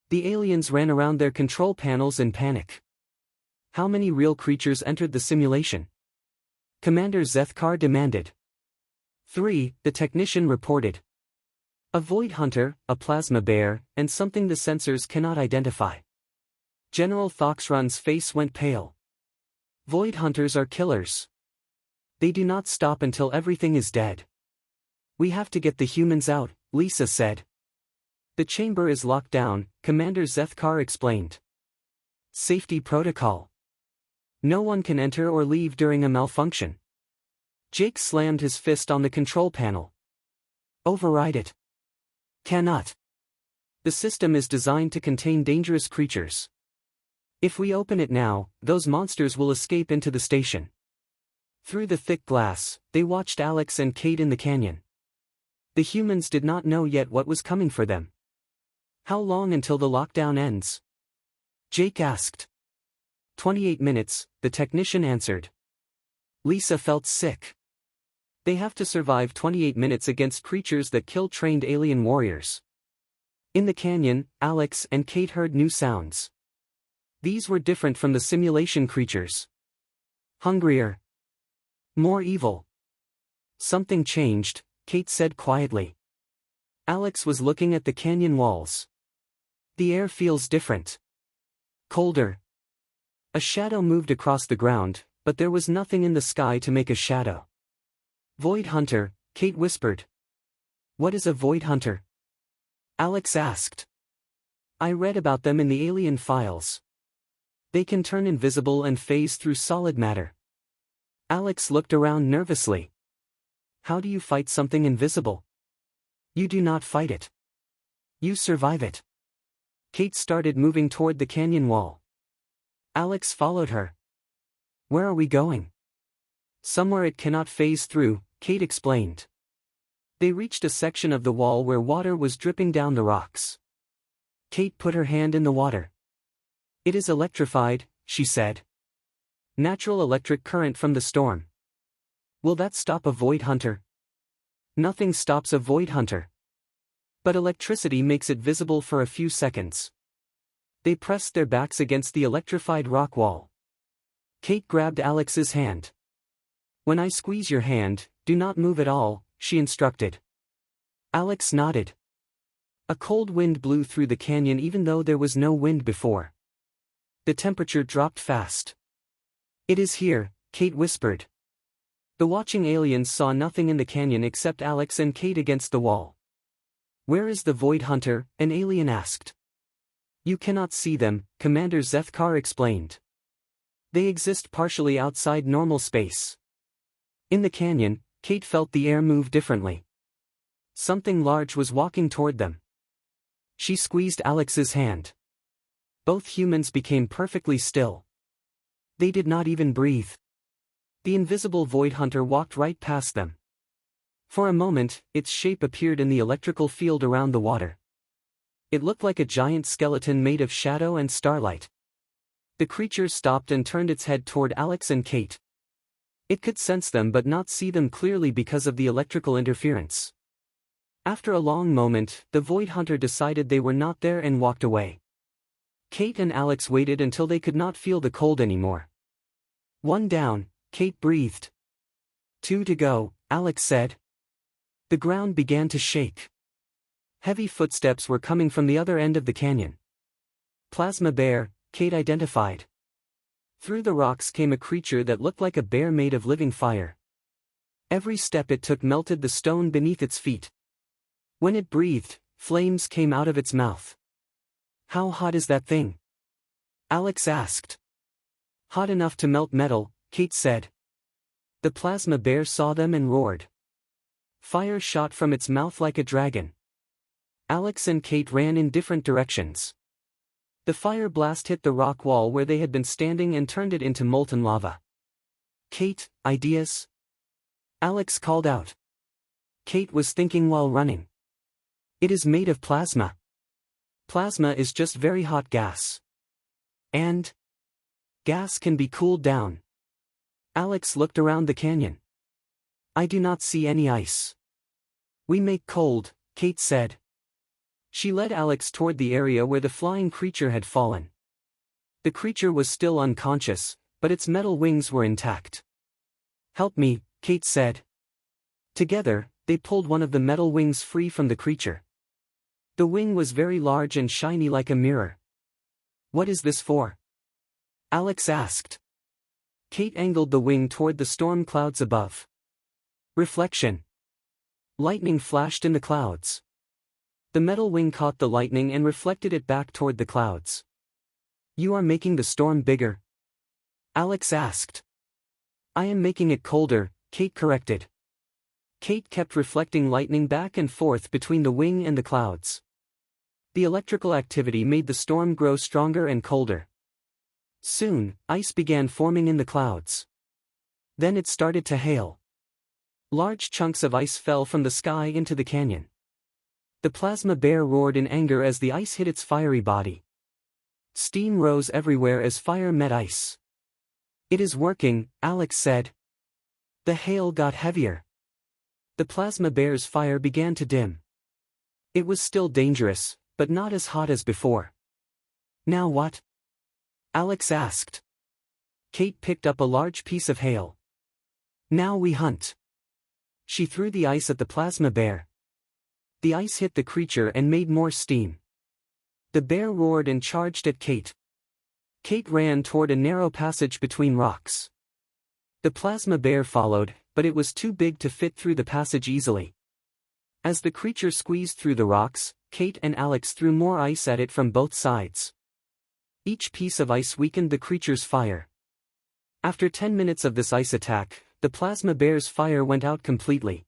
Speaker 1: The aliens ran around their control panels in panic. How many real creatures entered the simulation? Commander Zethkar demanded. 3, the technician reported. A void hunter, a plasma bear, and something the sensors cannot identify. General Thoxrun's face went pale. Void hunters are killers. They do not stop until everything is dead. We have to get the humans out, Lisa said. The chamber is locked down, Commander Zethkar explained. Safety protocol. No one can enter or leave during a malfunction. Jake slammed his fist on the control panel. Override it. Cannot. The system is designed to contain dangerous creatures. If we open it now, those monsters will escape into the station. Through the thick glass, they watched Alex and Kate in the canyon. The humans did not know yet what was coming for them. How long until the lockdown ends? Jake asked. 28 minutes, the technician answered. Lisa felt sick. They have to survive 28 minutes against creatures that kill trained alien warriors. In the canyon, Alex and Kate heard new sounds. These were different from the simulation creatures. Hungrier. More evil. Something changed, Kate said quietly. Alex was looking at the canyon walls. The air feels different. Colder. A shadow moved across the ground, but there was nothing in the sky to make a shadow. Void Hunter, Kate whispered. What is a Void Hunter? Alex asked. I read about them in the alien files. They can turn invisible and phase through solid matter. Alex looked around nervously. How do you fight something invisible? You do not fight it. You survive it. Kate started moving toward the canyon wall. Alex followed her. Where are we going? Somewhere it cannot phase through, Kate explained. They reached a section of the wall where water was dripping down the rocks. Kate put her hand in the water. It is electrified, she said. Natural electric current from the storm. Will that stop a Void Hunter? Nothing stops a Void Hunter. But electricity makes it visible for a few seconds. They pressed their backs against the electrified rock wall. Kate grabbed Alex's hand. When I squeeze your hand, do not move at all, she instructed. Alex nodded. A cold wind blew through the canyon even though there was no wind before. The temperature dropped fast. It is here, Kate whispered. The watching aliens saw nothing in the canyon except Alex and Kate against the wall. Where is the Void Hunter? An alien asked. You cannot see them, Commander Zethkar explained. They exist partially outside normal space. In the canyon, Kate felt the air move differently. Something large was walking toward them. She squeezed Alex's hand. Both humans became perfectly still. They did not even breathe. The invisible Void Hunter walked right past them. For a moment, its shape appeared in the electrical field around the water. It looked like a giant skeleton made of shadow and starlight. The creature stopped and turned its head toward Alex and Kate. It could sense them but not see them clearly because of the electrical interference. After a long moment, the Void Hunter decided they were not there and walked away. Kate and Alex waited until they could not feel the cold anymore. One down, Kate breathed. 2 to go, Alex said. The ground began to shake. Heavy footsteps were coming from the other end of the canyon. Plasma bear, Kate identified. Through the rocks came a creature that looked like a bear made of living fire. Every step it took melted the stone beneath its feet. When it breathed, flames came out of its mouth. How hot is that thing? Alex asked. Hot enough to melt metal, Kate said. The plasma bear saw them and roared. Fire shot from its mouth like a dragon. Alex and Kate ran in different directions. The fire blast hit the rock wall where they had been standing and turned it into molten lava. Kate, ideas? Alex called out. Kate was thinking while running. It is made of plasma. Plasma is just very hot gas. And gas can be cooled down. Alex looked around the canyon. I do not see any ice. We make cold, Kate said. She led Alex toward the area where the flying creature had fallen. The creature was still unconscious, but its metal wings were intact. Help me, Kate said. Together, they pulled one of the metal wings free from the creature. The wing was very large and shiny like a mirror. What is this for? Alex asked. Kate angled the wing toward the storm clouds above. Reflection. Lightning flashed in the clouds. The metal wing caught the lightning and reflected it back toward the clouds. You are making the storm bigger? Alex asked. I am making it colder, Kate corrected. Kate kept reflecting lightning back and forth between the wing and the clouds. The electrical activity made the storm grow stronger and colder. Soon, ice began forming in the clouds. Then it started to hail. Large chunks of ice fell from the sky into the canyon. The plasma bear roared in anger as the ice hit its fiery body. Steam rose everywhere as fire met ice. It is working, Alex said. The hail got heavier. The plasma bear's fire began to dim. It was still dangerous, but not as hot as before. Now what? Alex asked. Kate picked up a large piece of hail. Now we hunt. She threw the ice at the plasma bear. The ice hit the creature and made more steam. The bear roared and charged at Kate. Kate ran toward a narrow passage between rocks. The plasma bear followed, but it was too big to fit through the passage easily. As the creature squeezed through the rocks, Kate and Alex threw more ice at it from both sides. Each piece of ice weakened the creature's fire. After 10 minutes of this ice attack, the plasma bear's fire went out completely.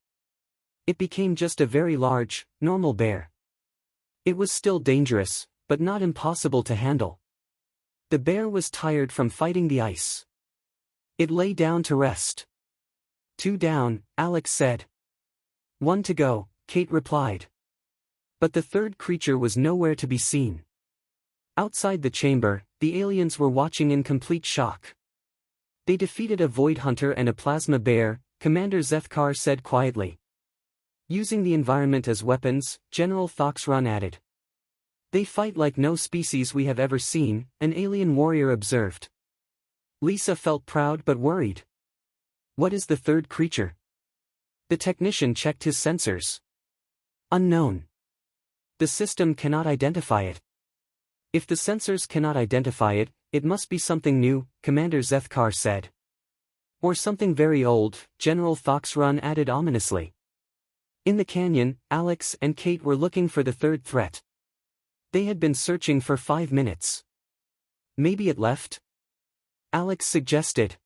Speaker 1: It became just a very large, normal bear. It was still dangerous, but not impossible to handle. The bear was tired from fighting the ice. It lay down to rest. 2 down, Alex said. 1 to go, Kate replied. But the third creature was nowhere to be seen. Outside the chamber, the aliens were watching in complete shock. They defeated a void hunter and a plasma bear, Commander Zethkar said quietly. Using the environment as weapons, General Thoxrun added. They fight like no species we have ever seen, an alien warrior observed. Lisa felt proud but worried. What is the third creature? The technician checked his sensors. Unknown. The system cannot identify it. If the sensors cannot identify it, it must be something new, Commander Zethkar said. Or something very old, General Thoxrun added ominously. In the canyon, Alex and Kate were looking for the third threat. They had been searching for 5 minutes. Maybe it left? Alex suggested.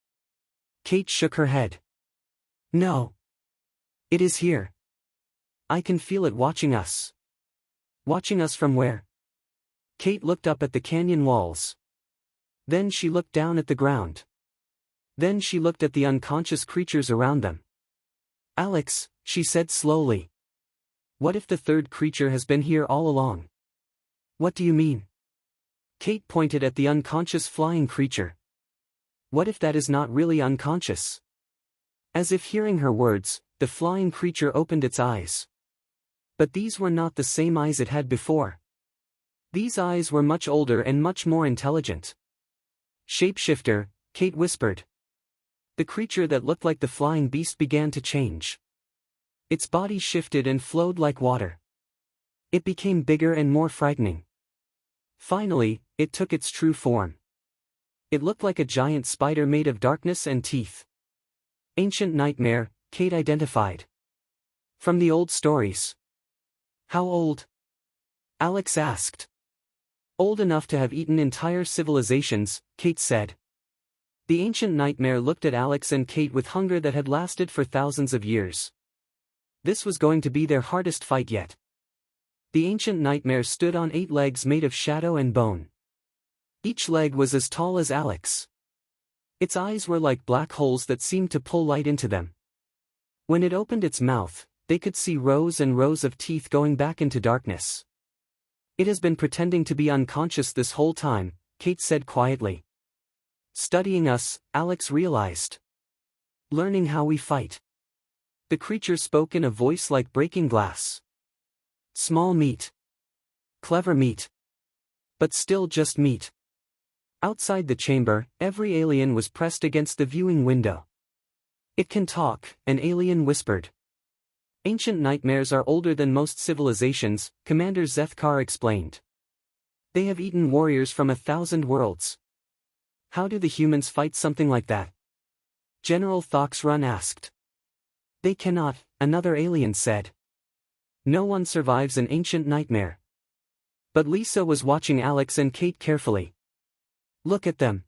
Speaker 1: Kate shook her head. No. It is here. I can feel it watching us. Watching us from where? Kate looked up at the canyon walls. Then she looked down at the ground. Then she looked at the unconscious creatures around them. Alex, she said slowly. What if the third creature has been here all along? What do you mean? Kate pointed at the unconscious flying creature. What if that is not really unconscious? As if hearing her words, the flying creature opened its eyes. But these were not the same eyes it had before. These eyes were much older and much more intelligent. Shapeshifter, Kate whispered. The creature that looked like the flying beast began to change. Its body shifted and flowed like water. It became bigger and more frightening. Finally, it took its true form. It looked like a giant spider made of darkness and teeth. Ancient nightmare, Kate identified. From the old stories. How old? Alex asked. Old enough to have eaten entire civilizations, Kate said. The ancient nightmare looked at Alex and Kate with hunger that had lasted for thousands of years. This was going to be their hardest fight yet. The ancient nightmare stood on 8 legs made of shadow and bone. Each leg was as tall as Alex. Its eyes were like black holes that seemed to pull light into them. When it opened its mouth, they could see rows and rows of teeth going back into darkness. It has been pretending to be unconscious this whole time, Kate said quietly. Studying us, Alex realized. Learning how we fight. The creature spoke in a voice like breaking glass. Small meat. Clever meat. But still just meat. Outside the chamber, every alien was pressed against the viewing window. It can talk, an alien whispered. Ancient nightmares are older than most civilizations, Commander Zethkar explained. They have eaten warriors from 1,000 worlds. How do the humans fight something like that? General Thoxrun asked. They cannot, another alien said. No one survives an ancient nightmare. But Lisa was watching Alex and Kate carefully. Look at them.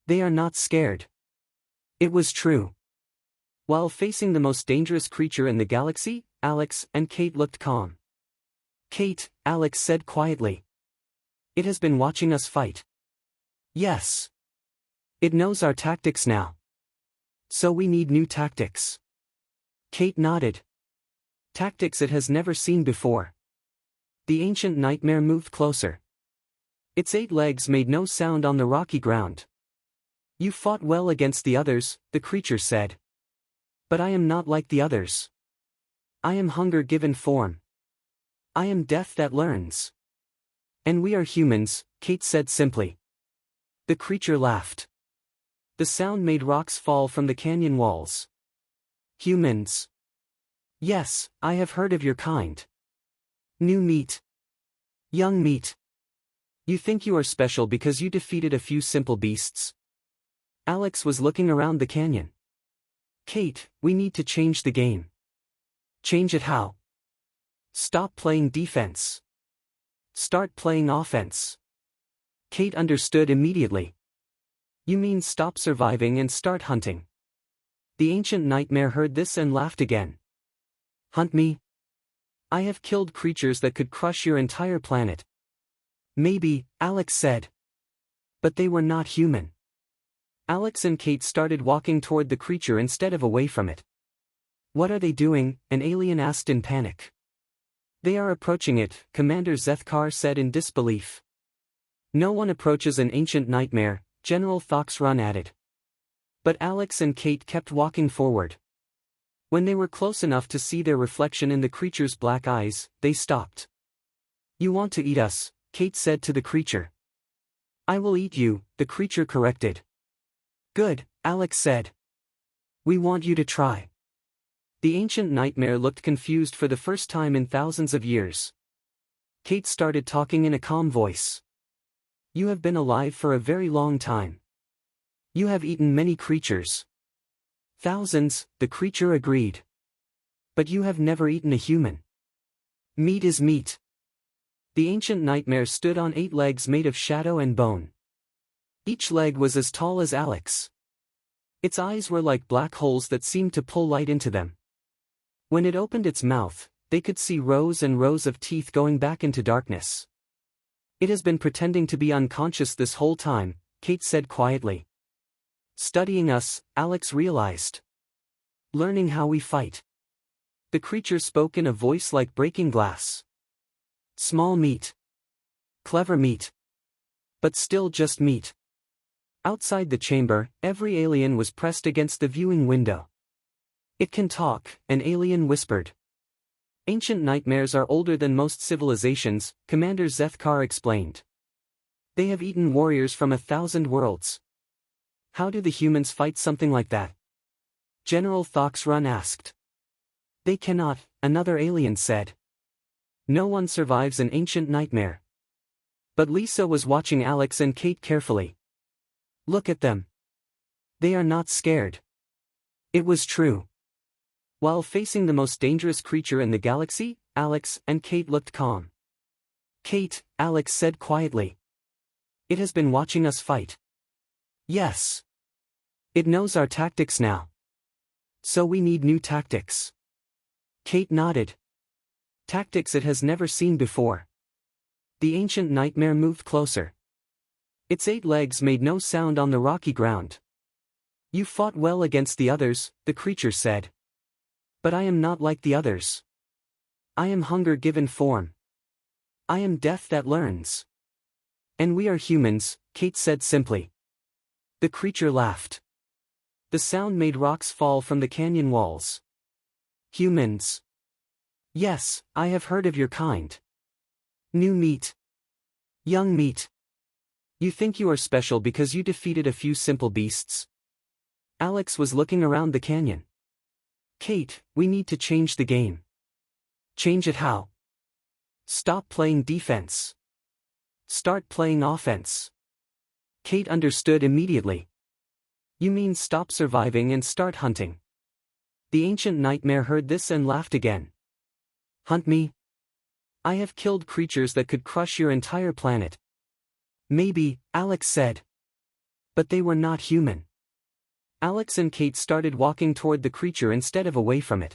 Speaker 1: They are not scared. It was true. While facing the most dangerous creature in the galaxy, Alex and Kate looked calm. Kate, Alex said quietly. It has been watching us fight. Yes. It knows our tactics now. So we need new tactics. Kate nodded. Tactics it has never seen before. The ancient nightmare moved closer. Its 8 legs made no sound on the rocky ground. You fought well against the others, the creature said. But I am not like the others. I am hunger given form. I am death that learns. And we are humans, Kate said simply. The creature laughed. The sound made rocks fall from the canyon walls. Humans. Yes, I have heard of your kind. New meat. Young meat. You think you are special because you defeated a few simple beasts? Alex was looking around the canyon. Kate, we need to change the game. Change it how? Stop playing defense. Start playing offense. Kate understood immediately. You mean stop surviving and start hunting. The ancient nightmare heard this and laughed again. Hunt me? I have killed creatures that could crush your entire planet. Maybe, Alex said. But they were not human. Alex and Kate started walking toward the creature instead of away from it. What are they doing? An alien asked in panic. They are approaching it, Commander Zethkar said in disbelief. No one approaches an ancient nightmare, General Thoxrun added. But Alex and Kate kept walking forward. When they were close enough to see their reflection in the creature's black eyes, they stopped. You want to eat us, Kate said to the creature. I will eat you, the creature corrected. Good, Alex said. We want you to try. The ancient nightmare looked confused for the first time in thousands of years. Kate started talking in a calm voice. You have been alive for a very long time. You have eaten many creatures. Thousands, the creature agreed. But you have never eaten a human. Meat is meat. The ancient nightmare stood on 8 legs made of shadow and bone. Each leg was as tall as Alex. Its eyes were like black holes that seemed to pull light into them. When it opened its mouth, they could see rows and rows of teeth going back into darkness. It has been pretending to be unconscious this whole time, Kate said quietly. Studying us, Alex realized. Learning how we fight. The creature spoke in a voice like breaking glass. Small meat. Clever meat. But still just meat. Outside the chamber, every alien was pressed against the viewing window. It can talk, an alien whispered. Ancient nightmares are older than most civilizations, Commander Zethkar explained. They have eaten warriors from 1,000 worlds. How do the humans fight something like that? General Thoxrun asked. They cannot, another alien said. No one survives an ancient nightmare. But Lisa was watching Alex and Kate carefully. Look at them. They are not scared. It was true. While facing the most dangerous creature in the galaxy, Alex and Kate looked calm. Kate, Alex said quietly. It has been watching us fight. Yes. It knows our tactics now. So we need new tactics. Kate nodded. Tactics it has never seen before. The ancient nightmare moved closer. Its 8 legs made no sound on the rocky ground. You fought well against the others, the creature said. But I am not like the others. I am hunger given form. I am death that learns. And we are humans, Kate said simply. The creature laughed. The sound made rocks fall from the canyon walls. Humans. Yes, I have heard of your kind. New meat. Young meat. You think you are special because you defeated a few simple beasts? Alex was looking around the canyon. Kate, we need to change the game. Change it how? Stop playing defense. Start playing offense. Kate understood immediately. You mean stop surviving and start hunting. The ancient nightmare heard this and laughed again. Hunt me? I have killed creatures that could crush your entire planet. Maybe, Alex said. But they were not human. Alex and Kate started walking toward the creature instead of away from it.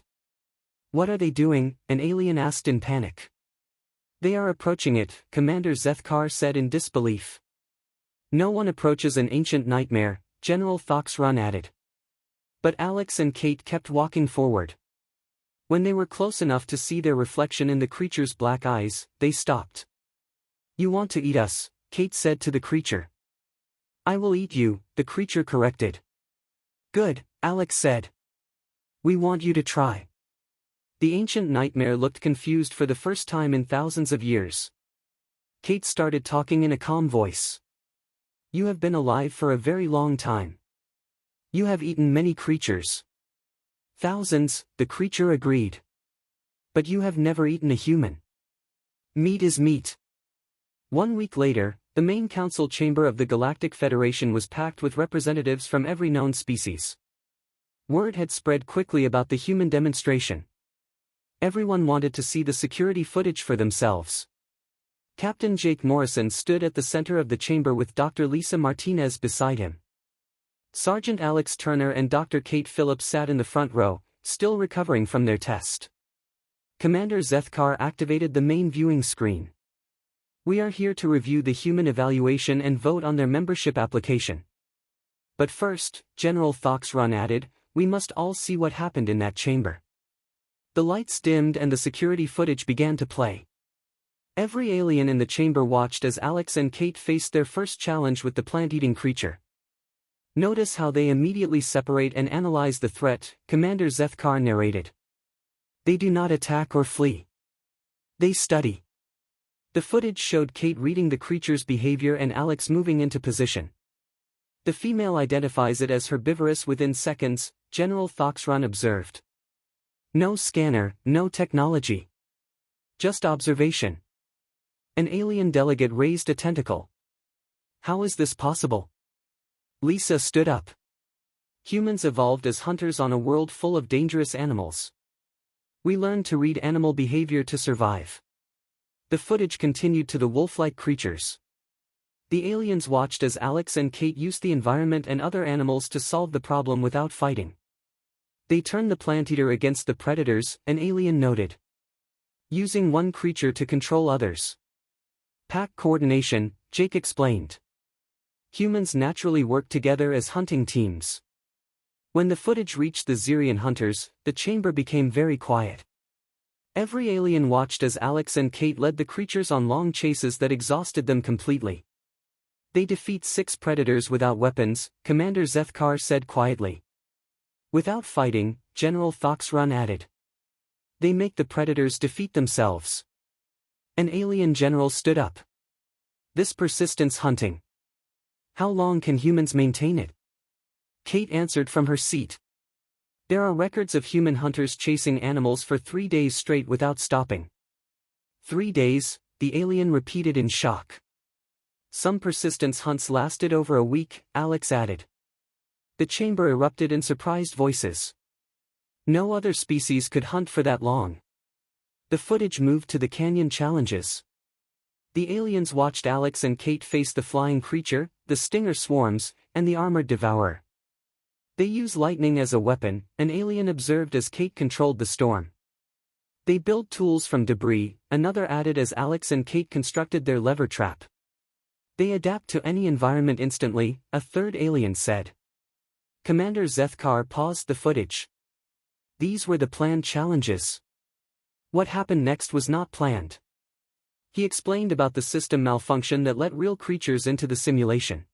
Speaker 1: What are they doing? An alien asked in panic. They are approaching it, Commander Zethkar said in disbelief. No one approaches an ancient nightmare, General Thoxrun added. But Alex and Kate kept walking forward. When they were close enough to see their reflection in the creature's black eyes, they stopped. You want to eat us, Kate said to the creature. I will eat you, the creature corrected. Good, Alex said. We want you to try. The ancient nightmare looked confused for the first time in thousands of years. Kate started talking in a calm voice. You have been alive for a very long time. You have eaten many creatures. Thousands, the creature agreed. But you have never eaten a human. Meat is meat. 1 week later, the main council chamber of the Galactic Federation was packed with representatives from every known species. Word had spread quickly about the human demonstration. Everyone wanted to see the security footage for themselves. Captain Jake Morrison stood at the center of the chamber with Dr. Lisa Martinez beside him. Sergeant Alex Turner and Dr. Kate Phillips sat in the front row, still recovering from their test. Commander Zethkar activated the main viewing screen. We are here to review the human evaluation and vote on their membership application. But first, General Thoxrun added, we must all see what happened in that chamber. The lights dimmed and the security footage began to play. Every alien in the chamber watched as Alex and Kate faced their first challenge with the plant-eating creature. Notice how they immediately separate and analyze the threat, Commander Zethkar narrated. They do not attack or flee. They study. The footage showed Kate reading the creature's behavior and Alex moving into position. The female identifies it as herbivorous within seconds, General Thoxrun observed. No scanner, no technology. Just observation. An alien delegate raised a tentacle. How is this possible? Lisa stood up. Humans evolved as hunters on a world full of dangerous animals. We learned to read animal behavior to survive. The footage continued to the wolf-like creatures. The aliens watched as Alex and Kate used the environment and other animals to solve the problem without fighting. They turned the plant-eater against the predators, an alien noted. Using one creature to control others. Pack coordination, Jake explained. Humans naturally work together as hunting teams. When the footage reached the Xerian hunters, the chamber became very quiet. Every alien watched as Alex and Kate led the creatures on long chases that exhausted them completely. They defeat 6 predators without weapons, Commander Zethkar said quietly. Without fighting, General Thoxrun added. They make the predators defeat themselves. An alien general stood up. This persistence hunting. How long can humans maintain it? Kate answered from her seat. There are records of human hunters chasing animals for 3 days straight without stopping. 3 days, the alien repeated in shock. Some persistence hunts lasted over a week, Alex added. The chamber erupted in surprised voices. No other species could hunt for that long. The footage moved to the canyon challenges. The aliens watched Alex and Kate face the flying creature, the stinger swarms, and the armored devourer. They use lightning as a weapon, an alien observed as Kate controlled the storm. They build tools from debris, another added as Alex and Kate constructed their lever trap. They adapt to any environment instantly, a third alien said. Commander Zethkar paused the footage. These were the planned challenges. What happened next was not planned. He explained about the system malfunction that let real creatures into the simulation.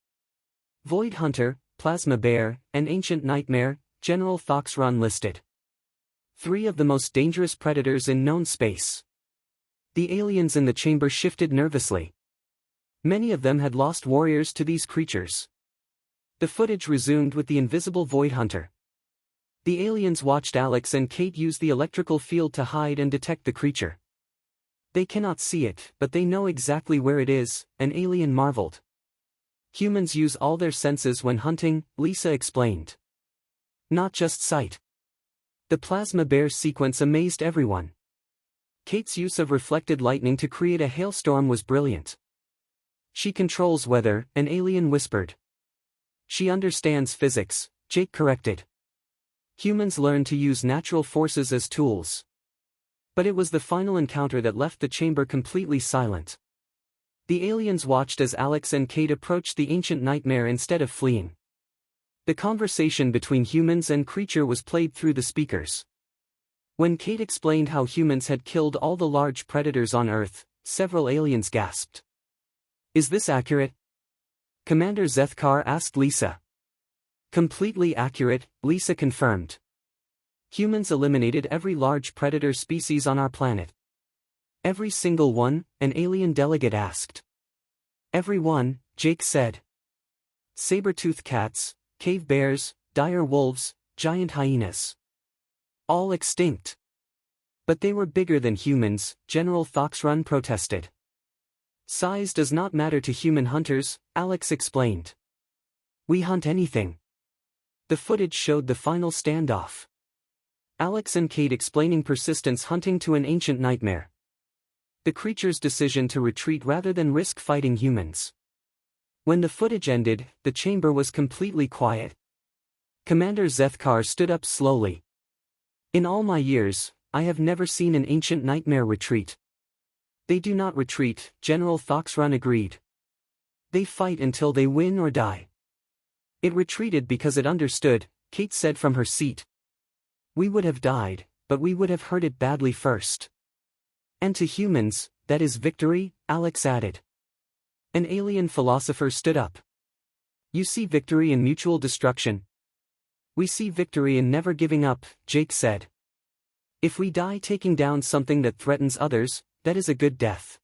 Speaker 1: Void Hunter, Plasma Bear, and Ancient Nightmare, General Thoxrun listed. 3 of the most dangerous predators in known space. The aliens in the chamber shifted nervously. Many of them had lost warriors to these creatures. The footage resumed with the invisible Void Hunter. The aliens watched Alex and Kate use the electrical field to hide and detect the creature. They cannot see it, but they know exactly where it is, an alien marveled. Humans use all their senses when hunting, Lisa explained. Not just sight. The Plasma Bear sequence amazed everyone. Kate's use of reflected lightning to create a hailstorm was brilliant. She controls weather, an alien whispered. She understands physics, Jake corrected. Humans learn to use natural forces as tools. But it was the final encounter that left the chamber completely silent. The aliens watched as Alex and Kate approached the Ancient Nightmare instead of fleeing. The conversation between humans and creature was played through the speakers. When Kate explained how humans had killed all the large predators on Earth, several aliens gasped. Is this accurate? Commander Zethkar asked Lisa. Completely accurate, Lisa confirmed. Humans eliminated every large predator species on our planet. Every single one, an alien delegate asked. Every one, Jake said. Saber-toothed cats, cave bears, dire wolves, giant hyenas. All extinct. But they were bigger than humans, General Thoxrun protested. Size does not matter to human hunters, Alex explained. We hunt anything. The footage showed the final standoff. Alex and Kate explaining persistence hunting to an ancient nightmare. The creature's decision to retreat rather than risk fighting humans. When the footage ended, the chamber was completely quiet. Commander Zethkar stood up slowly. In all my years, I have never seen an ancient nightmare retreat. They do not retreat, General Thoxrun agreed. They fight until they win or die. It retreated because it understood, Kate said from her seat. We would have died, but we would have hurt it badly first. And to humans, that is victory, Alex added. An alien philosopher stood up. You see victory in mutual destruction. We see victory in never giving up, Jake said. If we die taking down something that threatens others, that is a good death.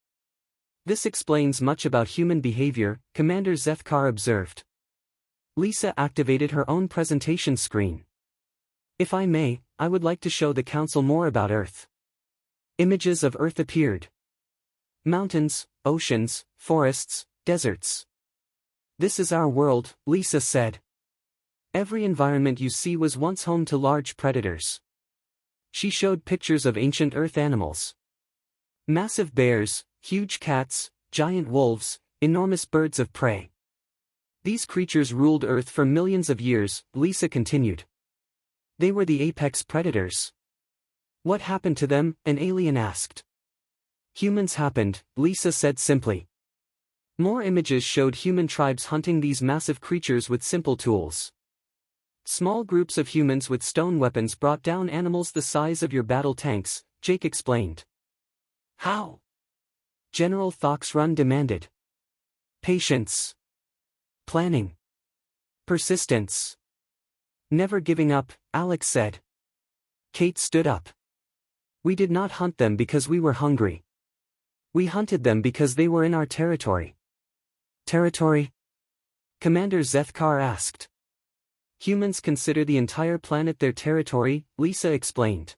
Speaker 1: This explains much about human behavior, Commander Zethkar observed. Lisa activated her own presentation screen. If I may, I would like to show the Council more about Earth. Images of Earth appeared. Mountains, oceans, forests, deserts. This is our world, Lisa said. Every environment you see was once home to large predators. She showed pictures of ancient Earth animals. Massive bears, huge cats, giant wolves, enormous birds of prey. These creatures ruled Earth for millions of years, Lisa continued. They were the apex predators. What happened to them? An alien asked. Humans happened, Lisa said simply. More images showed human tribes hunting these massive creatures with simple tools. Small groups of humans with stone weapons brought down animals the size of your battle tanks, Jake explained. How? General Thoxrun demanded. Patience. Planning. Persistence. Never giving up, Alex said. Kate stood up. We did not hunt them because we were hungry. We hunted them because they were in our territory. Territory? Commander Zethkar asked. Humans consider the entire planet their territory, Lisa explained.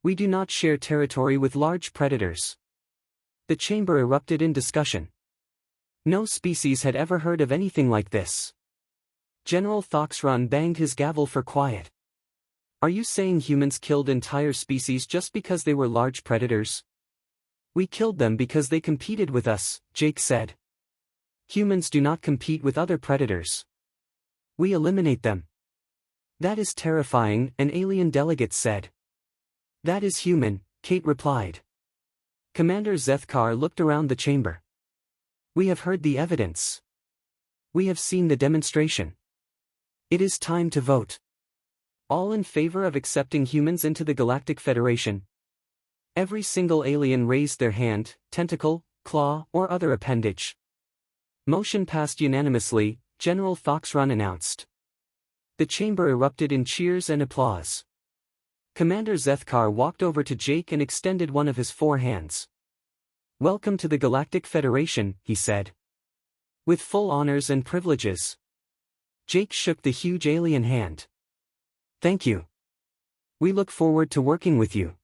Speaker 1: We do not share territory with large predators. The chamber erupted in discussion. No species had ever heard of anything like this. General Thoxrun banged his gavel for quiet. Are you saying humans killed entire species just because they were large predators? We killed them because they competed with us, Jake said. Humans do not compete with other predators. We eliminate them. That is terrifying, an alien delegate said. That is human, Kate replied. Commander Zethkar looked around the chamber. We have heard the evidence. We have seen the demonstration. It is time to vote. All in favor of accepting humans into the Galactic Federation? Every single alien raised their hand, tentacle, claw, or other appendage. Motion passed unanimously, General Thoxrun announced. The chamber erupted in cheers and applause. Commander Zethkar walked over to Jake and extended one of his 4 hands. Welcome to the Galactic Federation, he said. With full honors and privileges. Jake shook the huge alien hand. Thank you. We look forward to working with you.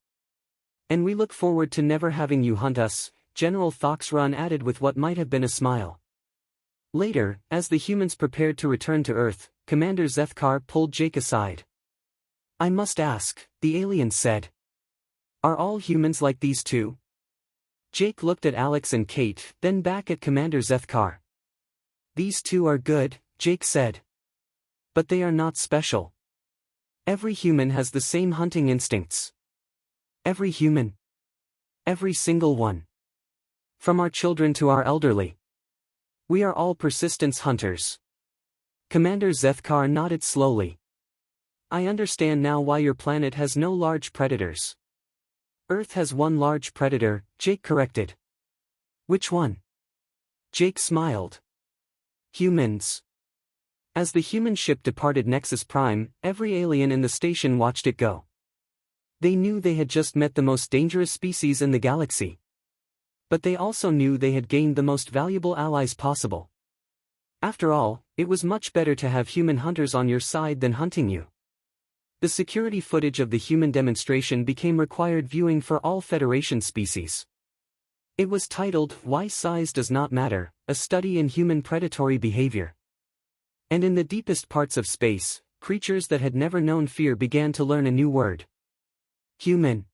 Speaker 1: And we look forward to never having you hunt us, General Thoxrun added with what might have been a smile. Later, as the humans prepared to return to Earth, Commander Zethkar pulled Jake aside. I must ask, the alien said. Are all humans like these too? Jake looked at Alex and Kate, then back at Commander Zethkar. These two are good, Jake said. But they are not special. Every human has the same hunting instincts. Every human. Every single one. From our children to our elderly. We are all persistence hunters. Commander Zethkar nodded slowly. I understand now why your planet has no large predators. Earth has one large predator, Jake corrected. Which one? Jake smiled. Humans. As the human ship departed Nexus Prime, every alien in the station watched it go. They knew they had just met the most dangerous species in the galaxy. But they also knew they had gained the most valuable allies possible. After all, it was much better to have human hunters on your side than hunting you. The security footage of the human demonstration became required viewing for all Federation species. It was titled, Why Size Does Not Matter, a Study in Human Predatory Behavior. And in the deepest parts of space, Creatures that had never known fear began to learn a new word. Human.